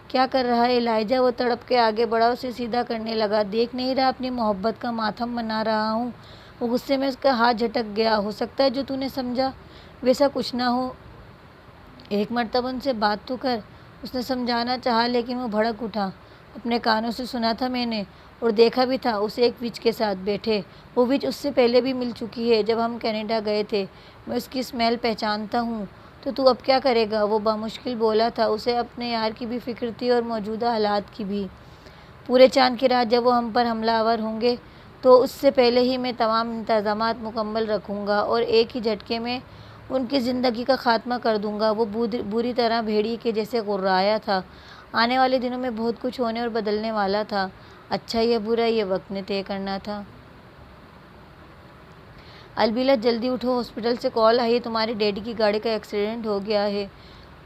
کیا کر رہا ہے الائجہ؟ وہ تڑپ کے آگے بڑھا، اسے سیدھا کرنے لگا۔ دیکھ نہیں رہا اپنی محبت کا ماتم منا رہا ہوں؟ وہ غصے میں اس کا ہاتھ جھٹک گیا۔ ہو سکتا ہے جو تو نے سمجھا ویسا کچھ نہ ہو، ایک مرتبہ ان سے بات تو کر۔ اس نے سمجھانا چاہا، لیکن وہ بھڑک اٹھا۔ اپنے کانوں سے سنا تھا میں نے، اور دیکھا بھی تھا اسے ایک وچ کے ساتھ بیٹھے۔ وہ وچ اس سے پہلے بھی مل چکی ہے، جب ہم کینیڈا گئے تھے۔ میں اس کی اسمیل پہچانتا ہوں۔ تو اب کیا کرے گا؟ وہ بامشکل بولا تھا۔ اسے اپنے یار کی بھی فکر تھی اور موجودہ حالات کی بھی۔ پورے چاند کی رات جب وہ ہم پر حملہ آور ہوں گے تو اس سے پہلے ہی میں تمام انتظامات مکمل رکھوں گا اور ایک ہی جھٹکے میں ان کی زندگی کا خاتمہ کر دوں گا۔ وہ بری طرح بھیڑیے کے جیسے غرایا تھا۔ آنے والے دنوں میں بہت کچھ ہونے اور بدلنے والا تھا، اچھا یا برا یہ وقت نے طے کرنا تھا۔ البیلا، جلدی اٹھو، ہاسپٹل سے کال آئی ہے، تمہارے ڈیڈی کی گاڑی کا ایکسیڈنٹ ہو گیا ہے۔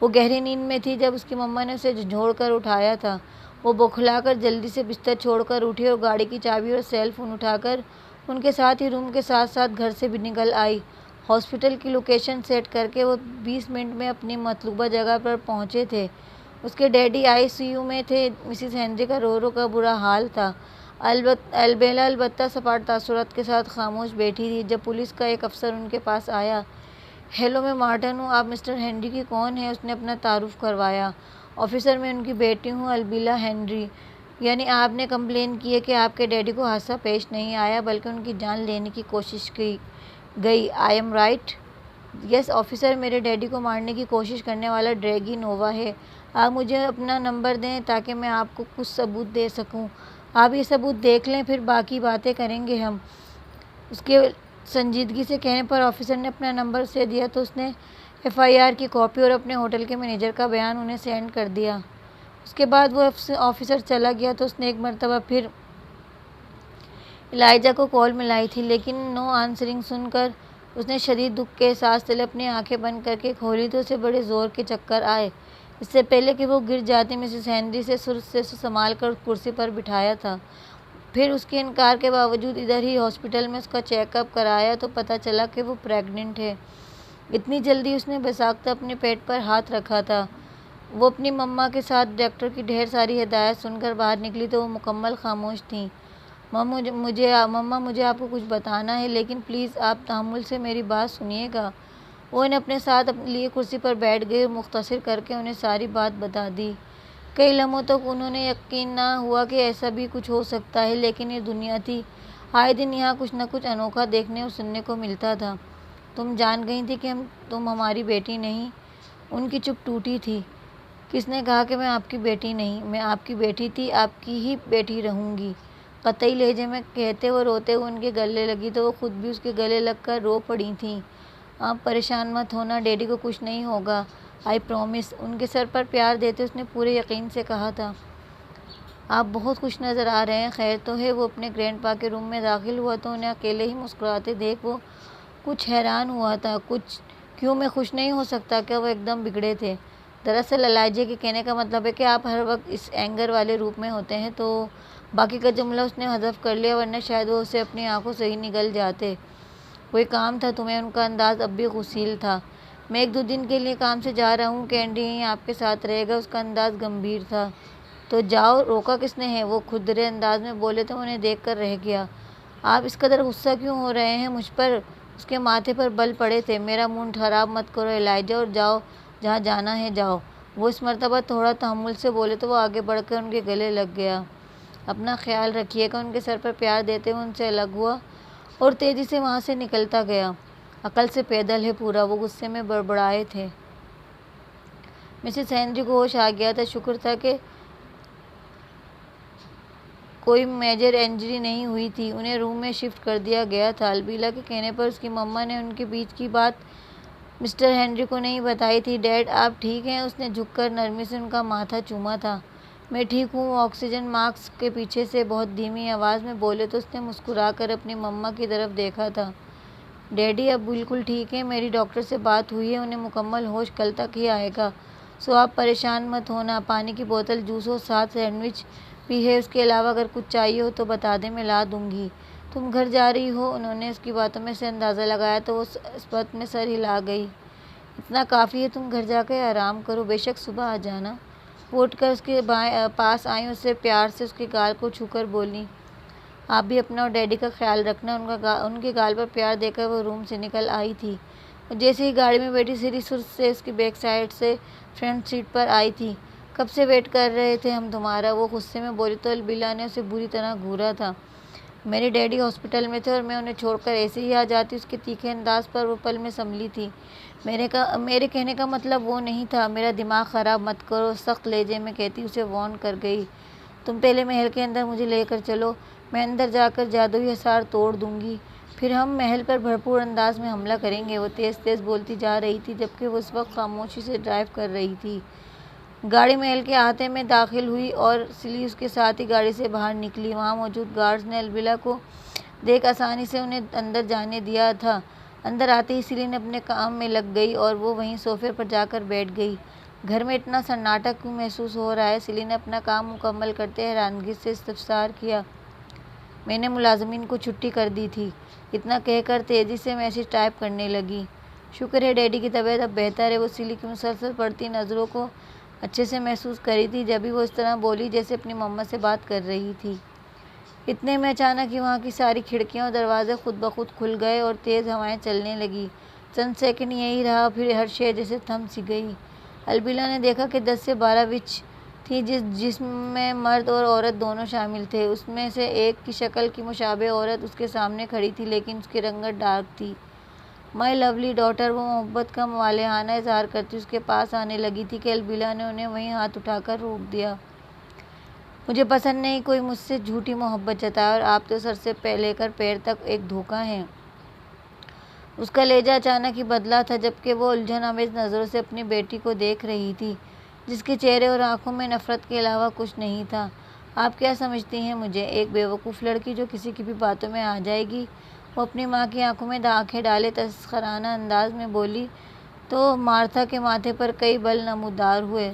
وہ گہری نیند میں تھی جب اس کی مما نے اسے جھنجھوڑ کر اٹھایا تھا۔ وہ بوکھلا کر جلدی سے بستر چھوڑ کر اٹھی اور گاڑی کی چابی اور سیل فون اٹھا کر ان کے ساتھ ہی روم کے ساتھ ساتھ گھر سے بھی نکل آئی۔ ہاسپٹل کی لوکیشن سیٹ کر کے وہ 20 منٹ میں اپنی مطلوبہ جگہ پر پہنچے تھے۔ اس کے ڈیڈی ICU میں تھے۔ مسز ہنری کا رو کا برا حال تھا۔ البیلا البتہ سپاٹ تاثرات کے ساتھ خاموش بیٹھی تھی۔ جب پولیس کا ایک افسر ان کے پاس آیا، ہیلو، میں مارٹن ہوں، آپ مسٹر ہنری کی کون ہیں؟ اس نے اپنا تعارف کروایا۔ آفیسر، میں ان کی بیٹی ہوں، البیلا ہنری۔ یعنی آپ نے کمپلین کی ہے کہ آپ کے ڈیڈی کو حادثہ پیش نہیں آیا بلکہ ان کی جان لینے کی کوشش کی گئی، I am right? Yes officer, میرے ڈیڈی کو مارنے کی کوشش کرنے والا ڈریگی نووا ہے۔ آپ مجھے اپنا نمبر دیں تاکہ میں آپ کو کچھ ثبوت دے سکوں۔ آپ یہ ثبوت دیکھ لیں، پھر باقی باتیں کریں گے ہم۔ اس کے سنجیدگی سے کہنے پر آفیسر نے اپنا نمبر اسے دیا تو اس نے FIR کی کاپی اور اپنے ہوٹل کے مینیجر کا بیان انہیں سینڈ کر دیا۔ اس کے بعد وہ آفیسر چلا گیا تو اس نے ایک مرتبہ پھر الائجہ کو کال ملائی تھی، لیکن نو آنسرنگ سن کر اس نے شدید دکھ کے احساس تلے اپنی آنکھیں بند کر کے کھولی تو اسے بڑے زور کے چکر آئے۔ اس سے پہلے کہ وہ گر جاتی مسز ہنری سے سنبھال کر کرسی پر بٹھایا تھا۔ پھر اس کے انکار کے باوجود ادھر ہی ہاسپٹل میں اس کا چیک اپ کرایا تو پتہ چلا کہ وہ پریگننٹ ہے۔ اتنی جلدی اس نے بساختہ اپنے پیٹ پر ہاتھ رکھا تھا۔ وہ اپنی مما کے ساتھ ڈاکٹر کی ڈھیر ساری ہدایات سن کر باہر نکلی تو وہ مکمل خاموش تھیں۔ مما مجھے آپ کو کچھ بتانا ہے، لیکن پلیز آپ تحمل سے میری بات سنیے گا۔ وہ انہیں اپنے ساتھ لیے کرسی پر بیٹھ گئی اور مختصر کر کے انہیں ساری بات بتا دی۔ کئی لمحوں تک انہوں نے یقین نہ ہوا کہ ایسا بھی کچھ ہو سکتا ہے، لیکن یہ دنیا تھی۔ آئے دن یہاں کچھ نہ کچھ انوکھا دیکھنے اور سننے کو ملتا تھا۔ تم جان گئی تھی کہ تم ہماری بیٹی نہیں؟ ان کی چپ ٹوٹی تھی۔ کس نے کہا کہ میں آپ کی بیٹی نہیں؟ میں آپ کی بیٹی تھی، آپ کی ہی بیٹی رہوں گی، قطعی لہجے میں کہتے وہ روتے ہوئے ان کے گلے لگی تو وہ خود بھی اس کے گلے لگ کر رو پڑی تھیں۔ آپ پریشان مت ہونا، ڈیڈی کو کچھ نہیں ہوگا، آئی پرومس۔ ان کے سر پر پیار دیتے اس نے پورے یقین سے کہا تھا۔ آپ بہت خوش نظر آ رہے ہیں، خیر تو ہے؟ وہ اپنے گرینڈ پا کے روم میں داخل ہوا تو انہیں اکیلے ہی مسکراتے دیکھ وہ کچھ حیران ہوا تھا۔ کیوں میں خوش نہیں ہو سکتا؟ کیا وہ ایک دم بگڑے تھے؟ دراصل الائجا کے کہنے کا مطلب ہے کہ آپ ہر وقت اس اینگر والے روپ میں ہوتے ہیں، تو باقی کا جملہ اس نے حذف کر لیا، ورنہ شاید وہ اسے اپنی آنکھوں سے ہی نگل جاتے۔ کوئی کام تھا تمہیں؟ ان کا انداز اب بھی غسیل تھا۔ میں 1-2 دن کے لیے کام سے جا رہا ہوں، کینڈی یہیں آپ کے ساتھ رہے گا۔ اس کا انداز گمبھیر تھا۔ تو جاؤ، روکا کس نے ہے؟ وہ کھدرے انداز میں بولے تو انہیں دیکھ کر رہ گیا۔ آپ اس قدر غصہ کیوں ہو رہے ہیں مجھ پر؟ اس کے ماتھے پر بل پڑے تھے۔ میرا موڈ خراب مت کرو الائجا، اور جاؤ جہاں جانا ہے جاؤ۔ وہ اس مرتبہ تھوڑا تحمل سے بولے تو وہ آگے بڑھ کر ان کے گلے لگ گیا۔ اپنا خیال رکھیے گا۔ ان کے سر پر پیار دیتے ہوئے ان سے الگ ہوا اور تیزی سے وہاں سے نکلتا گیا۔ عقل سے پیدل ہے پورا، وہ غصے میں بڑبڑائے تھے۔ مسز ہنری کو ہوش آ گیا تھا۔ شکر تھا کہ کوئی میجر انجری نہیں ہوئی تھی۔ انہیں روم میں شفٹ کر دیا گیا تھا۔ البیلا کے کہنے پر اس کی مما نے ان کے بیچ کی بات مسٹر ہنری کو نہیں بتائی تھی۔ ڈیڈ آپ ٹھیک ہیں؟ اس نے جھک کر نرمی سے ان کا ماتھا چوما تھا۔ میں ٹھیک ہوں، وہ آکسیجن ماسک کے پیچھے سے بہت دھیمی آواز میں بولے تو اس نے مسکرا کر اپنی مما کی طرف دیکھا تھا۔ ڈیڈی اب بالکل ٹھیک ہیں، میری ڈاکٹر سے بات ہوئی ہے، انہیں مکمل ہوش کل تک ہی آئے گا، سو آپ پریشان مت ہونا۔ پانی کی بوتل، جوس اور ساتھ سینڈوچ بھی ہے، اس کے علاوہ اگر کچھ چاہیے ہو تو بتا دیں، میں لا دوں گی۔ تم گھر جا رہی ہو؟ انہوں نے اس کی باتوں میں سے اندازہ لگایا تو وہ مثبت میں سر ہلا گئی۔ اتنا کافی ہے، تم گھر جا کے آرام کرو، بے شک صبح آ جانا۔ وہ اٹھ کر اس کے پاس آئیں، اسے پیار سے اس کے گال کو چھو کر بولیں، آپ بھی اپنا اور ڈیڈی کا خیال رکھنا۔ ان کے گال پر پیار دے کر وہ روم سے نکل آئی تھی اور جیسے ہی گاڑی میں بیٹھی سیدھی سرخ سے اس کی بیک سائڈ سے فرنٹ سیٹ پر آئی تھی۔ کب سے ویٹ کر رہے تھے ہم تمہارا، وہ غصے میں بولی تو البیلا نے اسے بری طرح گھورا تھا۔ میرے ڈیڈی ہاسپٹل میں تھے اور میں انہیں چھوڑ کر ایسے ہی آ جاتی۔ اس کے تیکھے انداز پر وہ پل میں سنبھلی تھی۔ میرے کہنے کا مطلب وہ نہیں تھا، میرا دماغ خراب مت کرو، سخت لہجے میں کہتی اسے وارن کر گئی۔ تم پہلے محل کے اندر مجھے لے کر چلو، میں اندر جا کر جادوئی حصار توڑ دوں گی، پھر ہم محل پر بھرپور انداز میں حملہ کریں گے۔ وہ تیز تیز بولتی جا رہی تھی جبکہ وہ اس وقت خاموشی سے ڈرائیو کر رہی تھی۔ گاڑی محل کے احاطے میں داخل ہوئی اور سلی اس کے ساتھ ہی گاڑی سے باہر نکلی۔ وہاں موجود گارڈز نے البیلا کو دیکھ آسانی سے انہیں اندر جانے دیا تھا۔ اندر آتے ہی سلی نے اپنے کام میں لگ گئی اور وہ وہیں صوفے پر جا کر بیٹھ گئی۔ گھر میں اتنا سناٹا کیوں محسوس ہو رہا ہے؟ سلی نے اپنا کام مکمل کرتے حیرانگی سے استفسار کیا۔ میں نے ملازمین کو چھٹی کر دی تھی، اتنا کہہ کر تیزی سے میسج ٹائپ کرنے لگی۔ شکر ہے ڈیڈی کی طبیعت اب بہتر ہے۔ وہ سلی کی مسلسل پڑتی نظروں کو اچھے سے محسوس کری تھی، جبھی وہ اس طرح بولی جیسے اپنی مما سے بات کر رہی تھی۔ اتنے میں اچانک ہی وہاں کی ساری کھڑکیاں اور دروازے خود بخود کھل گئے اور تیز ہوائیں چلنے لگیں۔ چند سیکنڈ یہی رہا، پھر ہر شے جیسے تھم سی گئی۔ البیلا نے دیکھا کہ 10 سے 12 وچ تھیں جس میں مرد اور عورت دونوں شامل تھے۔ اس میں سے ایک کی شکل کی مشابہ عورت اس کے سامنے کھڑی تھی، لیکن اس کی رنگت ڈارک تھی۔ مائی لولی ڈاٹر، وہ محبت کا مالحانہ اظہار کرتی اس کے پاس آنے لگی تھی کہ البیلا نے انہیں وہیں ہاتھ اٹھا کر روک دیا۔ مجھے پسند نہیں کوئی مجھ سے جھوٹی محبت جتائے، اور آپ تو سر سے لے کر پیر تک ایک دھوکہ ہیں۔ اس کا لہجہ اچانک ہی بدلا تھا جبکہ وہ الجھن آمیز نظروں سے اپنی بیٹی کو دیکھ رہی تھی جس کے چہرے اور آنکھوں میں نفرت کے علاوہ کچھ نہیں تھا۔ آپ کیا سمجھتی ہیں مجھے، ایک بیوقوف لڑکی جو کسی کی بھی باتوں میں آ جائے گی؟ وہ اپنی ماں کی آنکھوں میں آنکھیں ڈالے تسخرانہ انداز میں بولی تو مارتھا کے ماتھے پر کئی بل نمودار ہوئے۔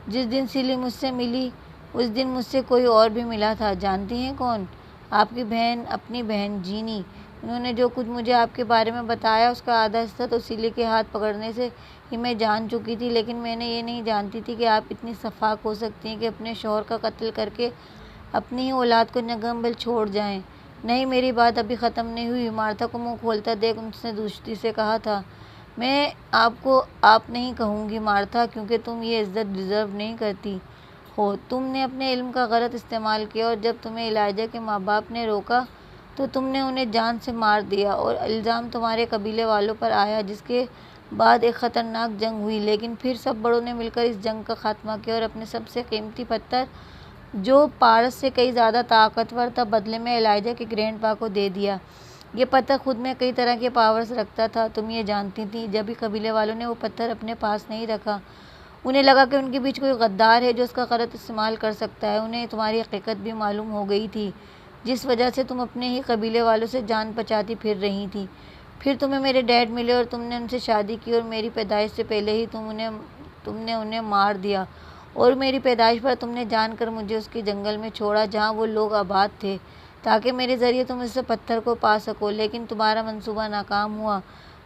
جس دن سیلی مجھ سے ملی اس دن مجھ سے کوئی اور بھی ملا تھا۔ جانتی ہیں کون؟ آپ کی بہن، اپنی بہن جینی۔ انہوں نے جو کچھ مجھے آپ کے بارے میں بتایا اس کا آدھا حصہ تو سیلی کے ہاتھ پکڑنے سے ہی میں جان چکی تھی، لیکن میں نے یہ نہیں جانتی تھی کہ آپ اتنی شفاق ہو سکتی ہیں کہ اپنے شوہر کا قتل کر کے اپنی ہی اولاد کو نگہبان چھوڑ جائیں۔ نہیں، میری بات ابھی ختم نہیں ہوئی۔ مارتھا کو منہ کھولتا دیکھ اس نے دوستی سے کہا تھا، میں آپ کو آپ نہیں کہوں گی مارتھا، کیونکہ تم یہ عزت ڈیزرو نہیں کرتی ہو۔ تم نے اپنے علم کا غلط استعمال کیا اور جب تمہیں الائجہ کے ماں باپ نے روکا تو تم نے انہیں جان سے مار دیا اور الزام تمہارے قبیلے والوں پر آیا، جس کے بعد ایک خطرناک جنگ ہوئی، لیکن پھر سب بڑوں نے مل کر اس جنگ کا خاتمہ کیا اور اپنے سب سے قیمتی پتھر، جو پارس سے کئی زیادہ طاقتور تھا، بدلے میں الائجہ کے گرینڈ پا کو دے دیا۔ یہ پتھر خود میں کئی طرح کے پاورز رکھتا تھا، تم یہ جانتی تھی۔ جب بھی قبیلے والوں نے وہ پتھر اپنے پاس نہیں رکھا، انہیں لگا کہ ان کے بیچ کوئی غدار ہے جو اس کا غلط استعمال کر سکتا ہے۔ انہیں تمہاری حقیقت بھی معلوم ہو گئی تھی، جس وجہ سے تم اپنے ہی قبیلے والوں سے جان بچاتی پھر رہی تھی۔ پھر تمہیں میرے ڈیڈ ملے اور تم نے ان سے شادی کی اور میری پیدائش سے پہلے ہی تم نے انہیں مار دیا اور میری پیدائش پر تم نے جان کر مجھے اس کے جنگل میں چھوڑا جہاں وہ لوگ آباد تھے، تاکہ میرے ذریعے تم اس پتھر کو پا سکو۔ لیکن تمہارا منصوبہ ناکام ہوا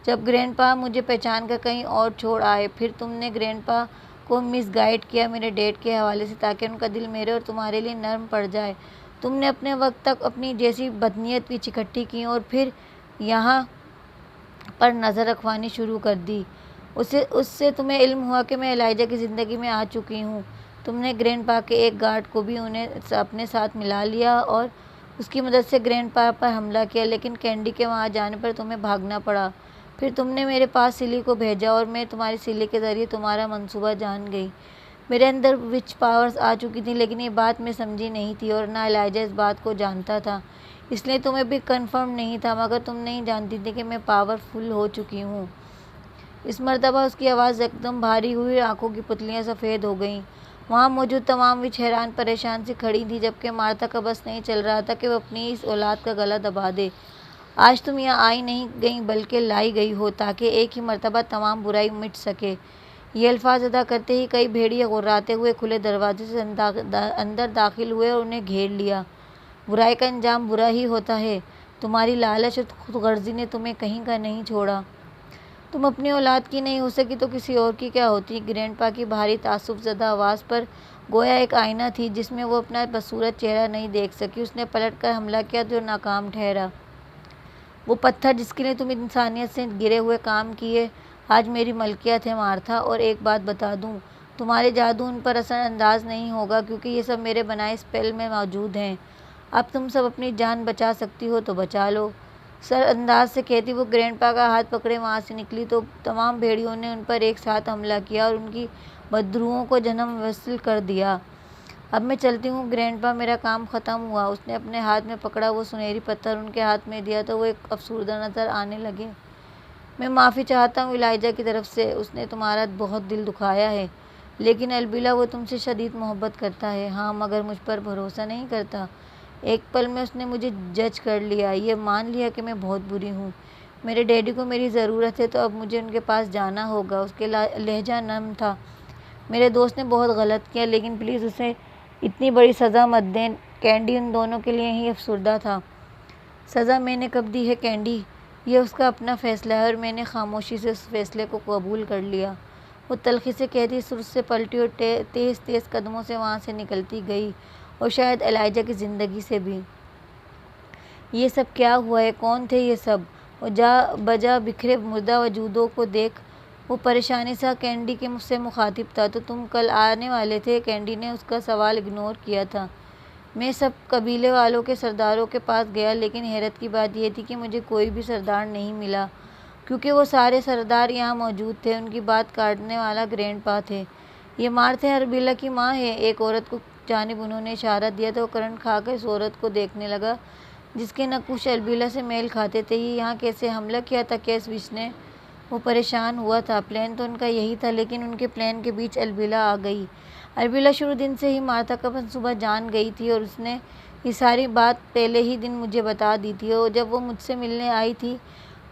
جب گرینڈ پا مجھے پہچان کر کہیں اور چھوڑ آئے۔ پھر تم نے گرینڈ پا کو مس گائیڈ کیا میرے ڈیڈ کے حوالے سے، تاکہ ان کا دل میرے اور تمہارے لیے نرم پڑ جائے۔ تم نے اپنے وقت تک اپنی جیسی بدنیت پیچھے اکٹھی کی اور پھر یہاں پر نظر رکھوانی شروع کر دی۔ اس سے تمہیں علم ہوا کہ میں الائجہ کی زندگی میں آ چکی ہوں۔ تم نے گرینڈ پا کے ایک گارڈ کو بھی اپنے ساتھ ملا لیا اور اس کی مدد سے گرینڈ پا پر حملہ کیا، لیکن کینڈی کے وہاں جانے پر تمہیں بھاگنا پڑا۔ پھر تم نے میرے پاس سیلی کو بھیجا اور میں تمہاری سیلی کے ذریعے تمہارا منصوبہ جان گئی۔ میرے اندر وچ پاورز آ چکی تھیں، لیکن یہ بات میں سمجھی نہیں تھی اور نہ الائجہ اس بات کو جانتا تھا، اس لیے تمہیں بھی کنفرم نہیں تھا، مگر تم نہیں جانتی تھی کہ میں پاورفل ہو چکی ہوں۔ اس مرتبہ اس کی آواز یکدم بھاری ہوئی اور آنکھوں کی پتلیاں سفید ہو گئیں۔ وہاں موجود تمام وچ حیران پریشان سی کھڑی تھیں، جبکہ مارتھا کا بس نہیں چل رہا تھا کہ وہ اپنی اس اولاد کا گلا دبا دے۔ آج تم یہاں آئی نہیں گئی بلکہ لائی گئی ہو، تاکہ ایک ہی مرتبہ تمام برائی مٹ سکے۔ یہ الفاظ ادا کرتے ہی کئی بھیڑیے غراتے ہوئے کھلے دروازے سے اندر داخل ہوئے اور انہیں گھیر لیا۔ برائی کا انجام برا ہی ہوتا ہے، تمہاری لالچ اور خود غرضی نے تمہیں کہیں کا نہیں چھوڑا۔ تم اپنی اولاد کی نہیں ہو سکی تو کسی اور کی کیا ہوتی؟ گرینڈ پا کی بھاری تعصب زدہ آواز پر گویا ایک آئینہ تھی جس میں وہ اپنا بدصورت چہرہ نہیں دیکھ سکی۔ اس نے پلٹ کر حملہ کیا جو ناکام ٹھہرا۔ وہ پتھر جس کے لیے تم انسانیت سے گرے ہوئے کام کیے، آج میری ملکیت ہے مارتھا، اور ایک بات بتا دوں، تمہارے جادو ان پر اثر انداز نہیں ہوگا، کیونکہ یہ سب میرے بنائے اسپیل میں موجود ہیں۔ اب تم سب اپنی جان بچا سکتی ہو تو بچا لو۔ سر انداز سے کہتی وہ گرینڈ پا کا ہاتھ پکڑے وہاں سے نکلی تو تمام بھیڑیوں نے ان پر ایک ساتھ حملہ کیا اور ان کی بدروحوں کو جنم وصل کر دیا۔ اب میں چلتی ہوں گرینڈ پا، میرا کام ختم ہوا۔ اس نے اپنے ہاتھ میں پکڑا وہ سنہری پتھر ان کے ہاتھ میں دیا تو وہ ایک افسردہ نظر آنے لگے۔ میں معافی چاہتا ہوں الائجہ کی طرف سے، اس نے تمہارا بہت دل دکھایا ہے، لیکن البیلا وہ تم سے شدید محبت کرتا ہے۔ ہاں، مگر مجھ پر بھروسہ نہیں کرتا۔ ایک پل میں اس نے مجھے جج کر لیا، یہ مان لیا کہ میں بہت بری ہوں۔ میرے ڈیڈی کو میری ضرورت ہے تو اب مجھے ان کے پاس جانا ہوگا۔ اس کا لہجہ نرم تھا۔ میرے دوست نے بہت غلط کیا، لیکن پلیز اسے اتنی بڑی سزا مت دیں۔ کینڈی ان دونوں کے لیے ہی افسردہ تھا۔ سزا میں نے کب دی ہے کینڈی؟ یہ اس کا اپنا فیصلہ ہے اور میں نے خاموشی سے اس فیصلے کو قبول کر لیا، وہ تلخی سے کہتی سر سے پلٹی اور تیز تیز قدموں سے وہاں سے نکلتی گئی، اور شاید الائجہ کی زندگی سے بھی۔ یہ سب کیا ہوا ہے؟ کون تھے یہ سب؟ اور جا بجا بکھرے مردہ وجودوں کو دیکھ وہ پریشانی سے کینڈی کے سے مخاطب تھا، تو تم کل آنے والے تھے؟ کینڈی نے اس کا سوال اگنور کیا تھا۔ میں سب قبیلے والوں کے سرداروں کے پاس گیا، لیکن حیرت کی بات یہ تھی کہ مجھے کوئی بھی سردار نہیں ملا، کیونکہ وہ سارے سردار یہاں موجود تھے۔ ان کی بات کاٹنے والا گرینڈ پا تھے۔ یہ مارتھا البیلا کی ماں ہے؟ ایک عورت کو جانب انہوں نے اشارہ دیا تو وہ کرنٹ کھا کر اس عورت کو دیکھنے لگا جس کے نقوش البیلا سے میل کھاتے تھے۔ یہ یہاں کیسے حملہ کیا تھا کیس وچ نے؟ وہ پریشان ہوا تھا۔ پلان تو ان کا یہی تھا، لیکن ان کے پلان کے بیچ البیلا آ گئی۔ البیلا شروع دن سے ہی مارتھا کا منصوبہ جان گئی تھی اور اس نے یہ ساری بات پہلے ہی دن مجھے بتا دی تھی، اور جب وہ مجھ سے ملنے آئی تھی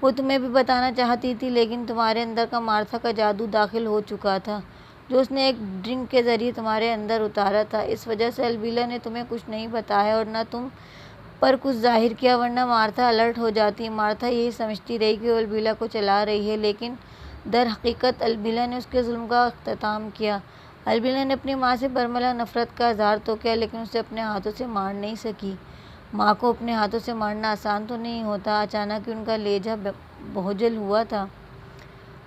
وہ تمہیں بھی بتانا چاہتی تھی، لیکن تمہارے اندر کا مارتھا کا جادو داخل ہو چکا تھا جو اس نے ایک ڈرنک کے ذریعے تمہارے اندر اتارا تھا۔ اس وجہ سے البیلا نے تمہیں کچھ نہیں بتایا اور نہ تم پر کچھ ظاہر کیا، ورنہ مارتھا الرٹ ہو جاتی۔ مارتھا یہی سمجھتی رہی کہ وہ البیلا کو چلا رہی ہے، لیکن در حقیقت البیلا نے اس کے ظلم کا اختتام کیا۔ البیلا نے اپنی ماں سے برملا نفرت کا اظہار تو کیا، لیکن اسے اپنے ہاتھوں سے مار نہیں سکی۔ ماں کو اپنے ہاتھوں سے مارنا آسان تو نہیں ہوتا۔ اچانک ہی ان کا لہجہ بہجل ہوا تھا،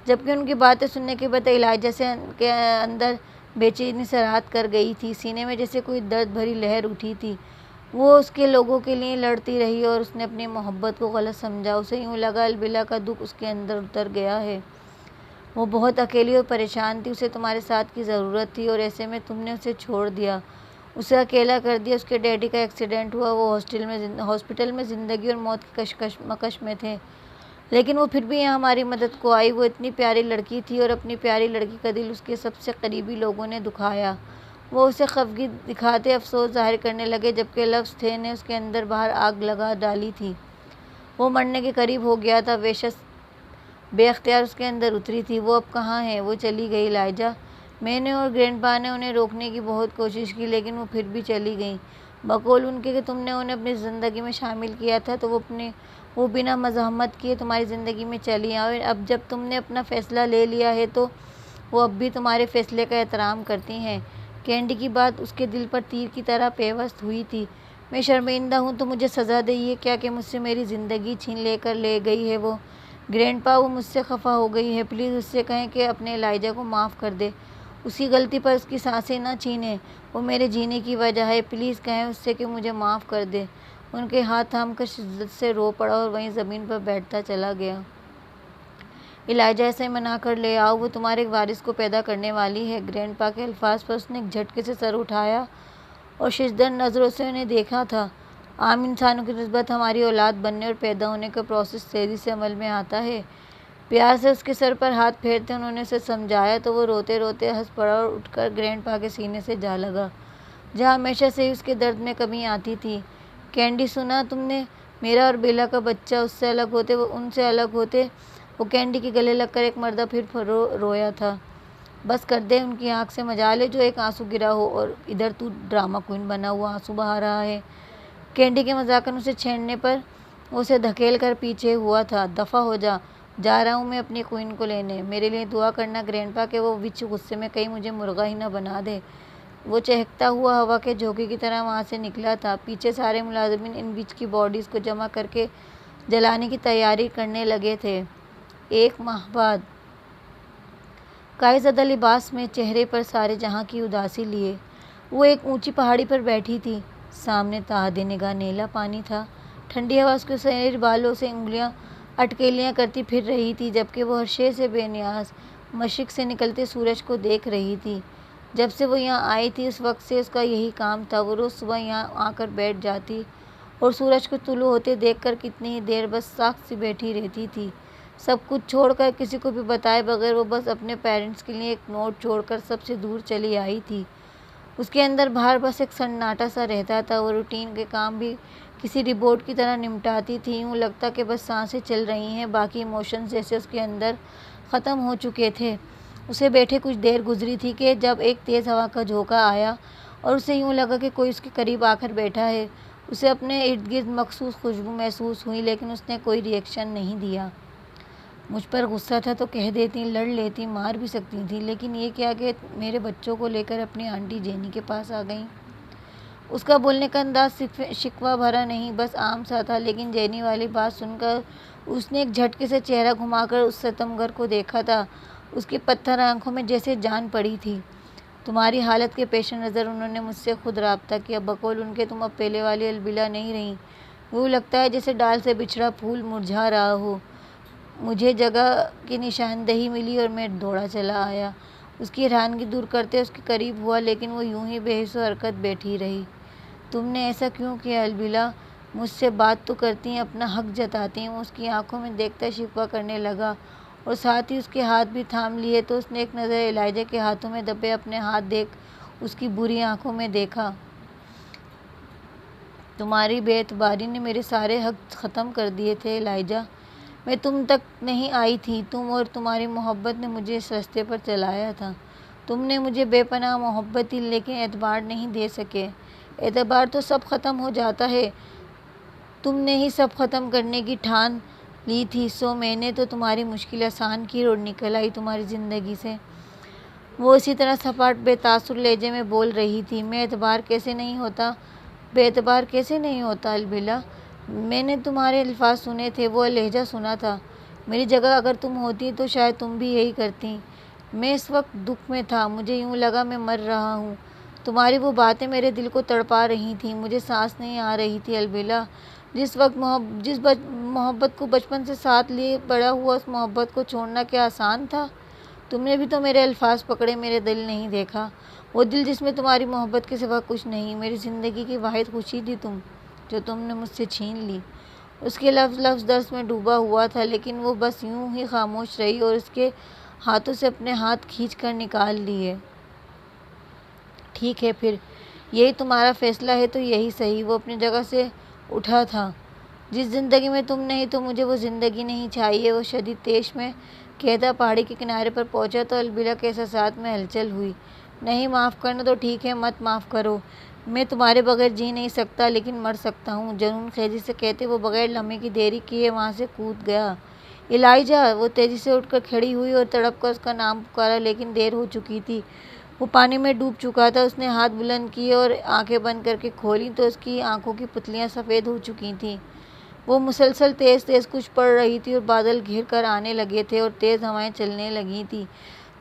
جبکہ ان کی باتیں سننے کے بعد ایلائجا کے اندر بے چینی سرعت کر گئی تھی۔ سینے میں جیسے کوئی درد بھری لہر اٹھی تھی۔ وہ اس کے لوگوں کے لیے لڑتی رہی اور اس نے اپنی محبت کو غلط سمجھا۔ اسے یوں لگا البیلا کا دکھ اس کے اندر اتر گیا ہے۔ وہ بہت اکیلی اور پریشان تھی، اسے تمہارے ساتھ کی ضرورت تھی اور ایسے میں تم نے اسے چھوڑ دیا، اسے اکیلا کر دیا۔ اس کے ڈیڈی کا ایکسیڈنٹ ہوا، وہ ہاسپٹل میں زندگی اور موت کی کشمکش میں تھے، لیکن وہ پھر بھی یہاں ہماری مدد کو آئی۔ وہ اتنی پیاری لڑکی تھی اور اپنی پیاری لڑکی کا دل اس کے سب سے قریبی لوگوں نے دکھایا۔ وہ اسے خفگی دکھاتے افسوس ظاہر کرنے لگے، جبکہ لفظ تھے نے اس کے اندر باہر آگ لگا ڈالی تھی۔ وہ مرنے کے قریب ہو گیا تھا، وحشت بے اختیار اس کے اندر اتری تھی۔ وہ اب کہاں ہے؟ وہ چلی گئی ایلائجا۔ میں نے اور گرینڈ پا نے انہیں روکنے کی بہت کوشش کی، لیکن وہ پھر بھی چلی گئیں۔ بقول ان کے کہ تم نے انہیں اپنی زندگی میں شامل کیا تھا، تو وہ بنا مزاحمت کیے تمہاری زندگی میں چلی آئیں۔ اب جب تم نے اپنا فیصلہ لے لیا ہے تو وہ اب بھی تمہارے فیصلے کا احترام کرتی ہیں۔ کینڈی کی بات اس کے دل پر تیر کی طرح پیوست ہوئی تھی۔ میں شرمندہ ہوں، تو مجھے سزا دے، یہ کیا کہ مجھ سے میری زندگی چھین کر لے گئی ہے وہ۔ گرینڈ پا، وہ مجھ سے خفا ہو گئی ہے، پلیز اس سے کہیں کہ اپنے ایلائجا کو معاف کر دے، اس کی غلطی پر اس کی سانسیں نہ چھینے، وہ میرے جینے کی وجہ ہے، پلیز کہیں اس سے کہ مجھے معاف کر دے۔ ان کے ہاتھ تھام کر شدت سے رو پڑا اور وہیں زمین پر بیٹھتا چلا گیا۔ ایلائجا، اسے منا کر لے آؤ، وہ تمہارے وارث کو پیدا کرنے والی ہے۔ گرینڈ پا کے الفاظ پر اس نے ایک جھٹکے سے سر اٹھایا اور ششدر نظروں سے انہیں دیکھا تھا۔ عام انسانوں کی نسبت ہماری اولاد بننے اور پیدا ہونے کا پروسیس تیزی سے عمل میں آتا ہے۔ پیار سے اس کے سر پر ہاتھ پھیرتے انہوں نے اسے سمجھایا تو وہ روتے روتے ہنس پڑا اور اٹھ کر گرینڈ پا کے سینے سے جا لگا، جہاں ہمیشہ سے ہی اس کے درد میں کمی آتی تھی۔ کینڈی، سنا تم نے؟ میرا اور بیلا کا بچہ ان سے الگ ہوتے وہ کینڈی کے گلے لگ کر ایک مرتبہ پھر رویا تھا۔ بس کر دے، ان کی آنکھ سے مجال ہے جو ایک آنسو گرا ہو، اور ادھر تو ڈرامہ کوئن بنا ہوا آنسو بہا رہا ہے۔ کینڈی کے مذاقن اسے چھیڑنے پر وہ اسے دھکیل کر پیچھے ہوا تھا۔ دفع ہو جا رہا ہوں میں اپنی کوئن کو لینے، میرے لیے دعا کرنا گرینڈ پا کہ وہ وچ غصے میں کہیں مجھے مرغا ہی نہ بنا دے۔ وہ چہکتا ہوا ہوا کے جھونکے کی طرح وہاں سے نکلا تھا۔ پیچھے سارے ملازمین ان وچ کی باڈیز کو جمع کر کے جلانے کی تیاری کرنے لگے تھے۔ ایک ماہ بعد، کائی زدہ لباس میں، چہرے پر سارے جہاں کی اداسی لیے، وہ ایک اونچی پہاڑی پر بیٹھی تھی۔ سامنے تاحد نگاہ نیلا پانی تھا، ٹھنڈی ہوا اس کے سنہرے بالوں سے انگلیاں اٹکیلیاں کرتی پھر رہی تھی، جبکہ وہ ہر شے سے بے نیاز مشرق سے نکلتے سورج کو دیکھ رہی تھی۔ جب سے وہ یہاں آئی تھی اس وقت سے اس کا یہی کام تھا۔ وہ روز صبح یہاں آ کر بیٹھ جاتی اور سورج کو طلوع ہوتے دیکھ کر کتنی ہی دیر بس ساکت سی بیٹھی رہتی تھی، سب کچھ چھوڑ کر، کسی کو بھی بتائے بغیر۔ وہ بس اپنے پیرنٹس کے لیے ایک نوٹ چھوڑ کر سب سے دور چلی آئی تھی۔ اس کے اندر باہر بس ایک سناٹا سا رہتا تھا۔ وہ روٹین کے کام بھی کسی ربورٹ کی طرح نمٹاتی تھی، یوں لگتا کہ بس سانسیں چل رہی ہیں، باقی ایموشنز جیسے اس کے اندر ختم ہو چکے تھے۔ اسے بیٹھے کچھ دیر گزری تھی کہ جب ایک تیز ہوا کا جھونکا آیا اور اسے یوں لگا کہ کوئی اس کے قریب آ کر بیٹھا ہے۔ اسے اپنے ارد گرد مخصوص خوشبو محسوس ہوئی، لیکن اس نے کوئی ری ایکشن نہیں دیا۔ مجھ پر غصہ تھا تو کہہ دیتی، لڑ لیتی، مار بھی سکتی تھی، لیکن یہ کیا کہ میرے بچوں کو لے کر اپنی آنٹی جینی کے پاس آ گئیں۔ اس کا بولنے کا انداز شکوہ بھرا نہیں، بس عام سا تھا، لیکن جینی والی بات سن کر اس نے ایک جھٹکے سے چہرہ گھما کر اس ستمگر کو دیکھا تھا۔ اس کی پتھر آنکھوں میں جیسے جان پڑی تھی۔ تمہاری حالت کے پیش نظر انہوں نے مجھ سے خود رابطہ کیا، بقول ان کے تم اب پہلے والی البیلا نہیں رہیں، یوں لگتا ہے جیسے ڈال سے بچھڑا پھول مرجھا رہا ہو۔ مجھے جگہ کی نشاندہی ملی اور میں دوڑا چلا آیا، اس کی حیرانگی دور کرتے اس کے قریب ہوا، لیکن وہ یوں ہی بے حس و حرکت بیٹھی رہی۔ تم نے ایسا کیوں کیا البیلا؟ مجھ سے بات تو کرتی ہیں، اپنا حق جتاتی ہیں۔ وہ اس کی آنکھوں میں دیکھتا شکوہ کرنے لگا اور ساتھ ہی اس کے ہاتھ بھی تھام لیے، تو اس نے ایک نظر ایلائجا کے ہاتھوں میں دبے اپنے ہاتھ دیکھ اس کی بری آنکھوں میں دیکھا۔ تمہاری بے اعتباری نے میرے سارے حق ختم کر دیے تھے ایلائجا، میں تم تک نہیں آئی تھی، تم اور تمہاری محبت نے مجھے اس رستے پر چلایا تھا۔ تم نے مجھے بے پناہ محبت دی لیکن اعتبار نہیں دے سکے۔ اعتبار تو سب ختم ہو جاتا ہے، تم نے ہی سب ختم کرنے کی ٹھان لی تھی، سو میں نے تو تمہاری مشکل آسان کی اور نکل آئی تمہاری زندگی سے۔ وہ اسی طرح سپاٹ بے تاثر لہجے میں بول رہی تھی۔ میں اعتبار کیسے نہیں ہوتا، بے اعتبار کیسے نہیں ہوتا البلا؟ میں نے تمہارے الفاظ سنے تھے، وہ لہجہ سنا تھا۔ میری جگہ اگر تم ہوتی تو شاید تم بھی یہی کرتی۔ میں اس وقت دکھ میں تھا، مجھے یوں لگا میں مر رہا ہوں۔ تمہاری وہ باتیں میرے دل کو تڑپا رہی تھیں، مجھے سانس نہیں آ رہی تھی البلا۔ جس محبت کو بچپن سے ساتھ لیے بڑا ہوا، اس محبت کو چھوڑنا کیا آسان تھا؟ تم نے بھی تو میرے الفاظ پکڑے، میرے دل نہیں دیکھا، وہ دل جس میں تمہاری محبت کے سوا کچھ نہیں۔ میری زندگی کی واحد خوشی تھی تم، جو تم نے مجھ سے چھین لی۔ اس کے لفظ درد میں ڈوبا ہوا تھا، لیکن وہ بس یوں ہی خاموش رہی اور اس کے ہاتھوں سے اپنے ہاتھ کھینچ کر نکال لیے۔ ٹھیک ہے پھر، یہی تمہارا فیصلہ ہے تو یہی صحیح۔ وہ اپنی جگہ سے اٹھا تھا۔ جس زندگی میں تم نہیں تو مجھے وہ زندگی نہیں چاہیے، وہ شدید تیش میں کہتا پہاڑی کے کنارے پر پہنچا تو البلا کے احساسات میں ہلچل ہوئی۔ نہیں، معاف کرنا تو ٹھیک ہے، مت معاف کرو۔ میں تمہارے بغیر جی نہیں سکتا لیکن مر سکتا ہوں، جنون خیزی سے کہتے وہ بغیر لمحے کی دیری کیے وہاں سے کود گیا۔ الائجا! وہ تیزی سے اٹھ کر کھڑی ہوئی اور تڑپ کر اس کا نام پکارا، لیکن دیر ہو چکی تھی، وہ پانی میں ڈوب چکا تھا۔ اس نے ہاتھ بلند کیے اور آنکھیں بند کر کے کھولیں تو اس کی آنکھوں کی پتلیاں سفید ہو چکی تھیں۔ وہ مسلسل تیز کچھ پڑ رہی تھی اور بادل گھیر کر آنے لگے تھے اور تیز ہوائیں چلنے لگی تھیں۔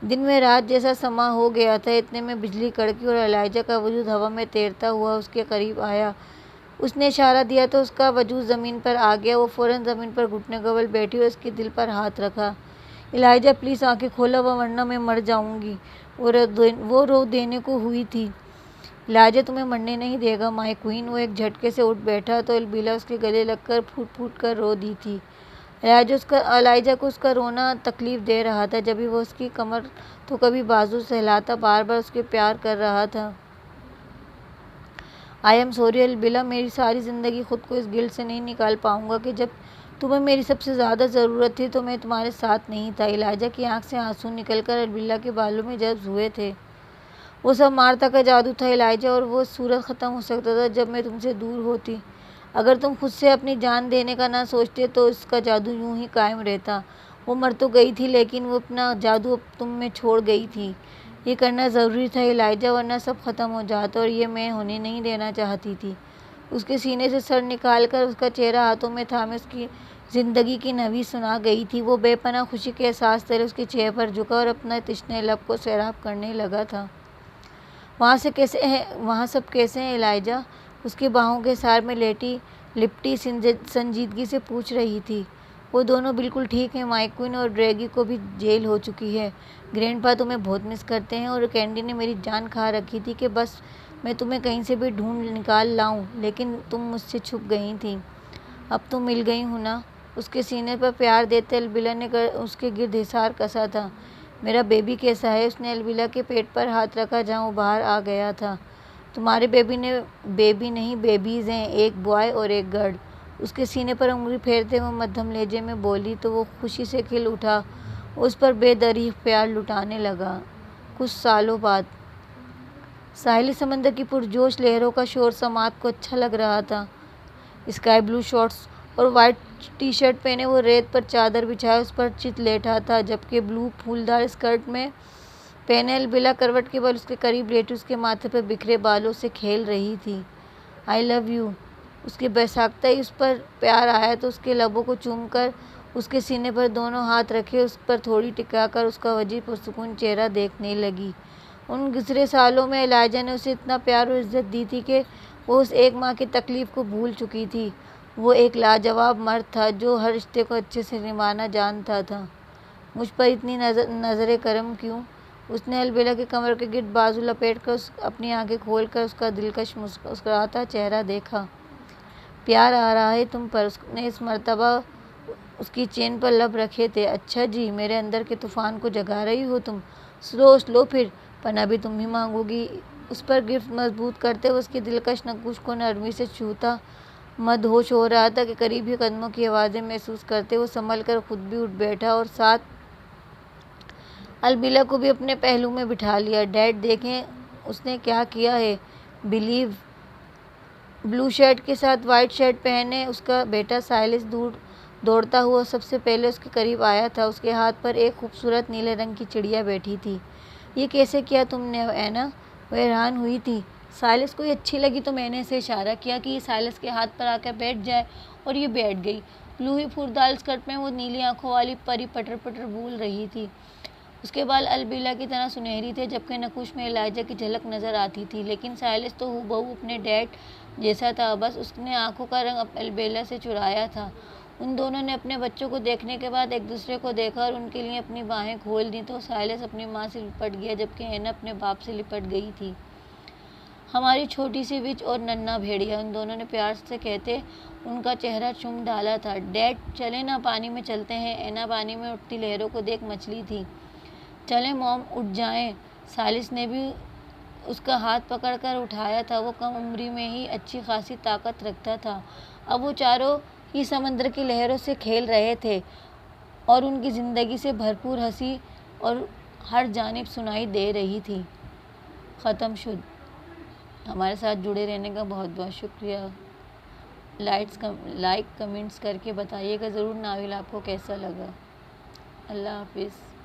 دن میں رات جیسا سما ہو گیا تھا۔ اتنے میں بجلی کڑکی اور الائجا کا وجود ہوا میں تیرتا ہوا اس کے قریب آیا۔ اس نے اشارہ دیا تو اس کا وجود زمین پر آ گیا۔ وہ فوراً زمین پر گھٹنے گول بیٹھی اور اس کے دل پر ہاتھ رکھا۔ الائجا پلیز آنکھیں کھولا ورنہ میں مر جاؤں گی، وہ رو دینے کو ہوئی تھی۔ الائجا تمہیں مرنے نہیں دے گا مائی کوئن۔ وہ ایک جھٹکے سے اٹھ بیٹھا تو البلا اس کے گلے لگ کر پھوٹ پھوٹ کر رو دی تھی۔ الائجا کو اس کا رونا تکلیف دے رہا تھا، جبھی وہ اس کی کمر تو کبھی بازو سہلاتا بار بار اس کے پیار کر رہا تھا۔ آئی ایم سوری البلا، میری ساری زندگی خود کو اس گلٹ سے نہیں نکال پاؤں گا کہ جب تمہیں میری سب سے زیادہ ضرورت تھی تو میں تمہارے ساتھ نہیں تھا۔ الائجا کی آنکھ سے آنسو نکل کر البلا کے بالوں میں جذب ہوئے تھے۔ وہ سب مارتا کا جادو تھا الائجا، اور وہ صورت ختم ہو سکتا تھا جب میں تم سے دور ہوتی۔ اگر تم خود سے اپنی جان دینے کا نہ سوچتے تو اس کا جادو یوں ہی قائم رہتا۔ وہ مر تو گئی تھی لیکن وہ اپنا جادو تم میں چھوڑ گئی تھی۔ یہ کرنا ضروری تھا الائجا، ورنہ سب ختم ہو جاتا، اور یہ میں ہونے نہیں دینا چاہتی تھی۔ اس کے سینے سے سر نکال کر اس کا چہرہ ہاتھوں میں تھامے اس کی زندگی کی نوید سنا گئی تھی۔ وہ بے پناہ خوشی کے احساس تلے اس کے چہرے پر جھکا اور اپنا تشنے لب کو سیراب کرنے لگا تھا۔ وہاں سب کیسے ہیں الائجا؟ اس کی باہوں کے سار میں لپٹی سنجیدگی سے پوچھ رہی تھی۔ وہ دونوں بالکل ٹھیک ہیں مائی کوئن، اور ڈریگی کو بھی جیل ہو چکی ہے۔ گرینڈ پا تمہیں بہت مس کرتے ہیں، اور کینڈی نے میری جان کھا رکھی تھی کہ بس میں تمہیں کہیں سے بھی ڈھونڈ نکال لاؤں، لیکن تم مجھ سے چھپ گئی تھی۔ اب تم مل گئی ہو نا؟ اس کے سینے پر پیار دیتے البلا نے اس کے گرد حصار کسا تھا۔ میرا بیبی کیسا ہے؟ اس نے البلا کے پیٹ پر ہاتھ رکھا جہاں وہ باہر آ گیا تھا۔ تمہارے بیبی نہیں، بیبیز ہیں، ایک بوائے اور ایک گرل۔ اس کے سینے پر انگلی پھیرتے وہ مدھم لہجے میں بولی تو وہ خوشی سے کھل اٹھا، اس پر بے دریغ پیار لٹانے لگا۔ کچھ سالوں بعد ساحلی سمندر کی پرجوش لہروں کا شور سماعت کو اچھا لگ رہا تھا۔ اسکائی بلو شارٹس اور وائٹ ٹی شرٹ پہنے وہ ریت پر چادر بچھائے اس پر چت لیٹا تھا، جبکہ بلو پھولدار اسکرٹ میں پہنے البلا کروٹ کے بل اس کے قریب لیٹی اس کے ماتھے پر بکھرے بالوں سے کھیل رہی تھی۔ آئی لو یو۔ اس کے بیساکھتا ہی اس پر پیار آیا تو اس کے لبوں کو چوم کر اس کے سینے پر دونوں ہاتھ رکھے اس پر تھوڑی ٹکا کر اس کا وجیح پرسکون چہرہ دیکھنے لگی۔ ان گزرے سالوں میں الائجا نے اسے اتنا پیار اور عزت دی تھی کہ وہ اس ایک ماں کی تکلیف کو بھول چکی تھی۔ وہ ایک لاجواب مرد تھا جو ہر رشتے کو اچھے سے نبھانا جانتا تھا۔ مجھ پر اتنی نظر کرم کیوں؟ اس نے البلا کے کمر کے گرد بازو لپیٹ کر اپنی آنکھیں کھول کر اس کا دلکش مسکراتا چہرہ دیکھا۔ پیار آ رہا ہے تم پر؟ اس نے اس مرتبہ اس کی چین پر لب رکھے تھے۔ اچھا جی، میرے اندر کے طوفان کو جگا رہی ہو تم۔ سلو پھر پناہ بھی تم ہی مانگو گی۔ اس پر گرفت مضبوط کرتے ہوئے اس کی دلکش نگوش کو نرمی سے چھوتا مدہوش ہو رہا تھا کہ قریب ہی قدموں کی آوازیں محسوس کرتے وہ سنبھل کر خود بھی اٹھ بیٹھا اور ساتھ البیلا کو بھی اپنے پہلو میں بٹھا لیا۔ ڈیڈ دیکھیں اس نے کیا کیا ہے۔ بلیو بلو شرٹ کے ساتھ وائٹ شرٹ پہنے اس کا بیٹا سائلس دوڑتا ہوا سب سے پہلے اس کے قریب آیا تھا۔ اس کے ہاتھ پر ایک خوبصورت نیلے رنگ کی چڑیا بیٹھی تھی۔ یہ کیسے کیا تم نے اینا؟ وہ حیران ہوئی تھی۔ سائلس کو یہ اچھی لگی تو میں نے اسے اشارہ کیا کہ یہ سائلس کے ہاتھ پر آ کر بیٹھ جائے اور یہ بیٹھ گئی۔ لوہی پھولدار اسکرٹ میں وہ نیلی آنکھوں والی پری پٹر پٹر بول رہی تھی۔ اس کے بال البیلا کی طرح سنہری تھے جبکہ نقوش میں الائجا کی جھلک نظر آتی تھی، لیکن سائلس تو ہو بہو اپنے ڈیڈ جیسا تھا، بس اس نے آنکھوں کا رنگ البیلا سے چرایا تھا۔ ان دونوں نے اپنے بچوں کو دیکھنے کے بعد ایک دوسرے کو دیکھا اور ان کے لیے اپنی باہیں کھول دیں تو سائلس اپنی ماں سے لپٹ گیا جبکہ اینا اپنے باپ سے لپٹ گئی تھی۔ ہماری چھوٹی سی وچ اور ننھا بھیڑیا، ان دونوں نے پیار سے کہتے ان کا چہرہ چوم ڈالا تھا۔ ڈیڈ چلیں نا، پانی میں چلتے ہیں۔ اینا پانی میں اٹھتی لہروں کو دیکھ مچلی تھی۔ چلیں موم، اٹھ جائیں۔ سائلس نے بھی اس کا ہاتھ پکڑ کر اٹھایا تھا۔ وہ کم عمری میں ہی اچھی خاصی طاقت رکھتا تھا۔ اب وہ چاروں ہی سمندر کی لہروں سے کھیل رہے تھے اور ان کی زندگی سے بھرپور ہنسی اور ہر جانب سنائی دے رہی تھی۔ ختم شد۔ ہمارے ساتھ جڑے رہنے کا بہت بہت شکریہ۔ لائک کمنٹس کر کے بتائیے گا ضرور ناول آپ کو کیسا لگا۔ اللہ حافظ۔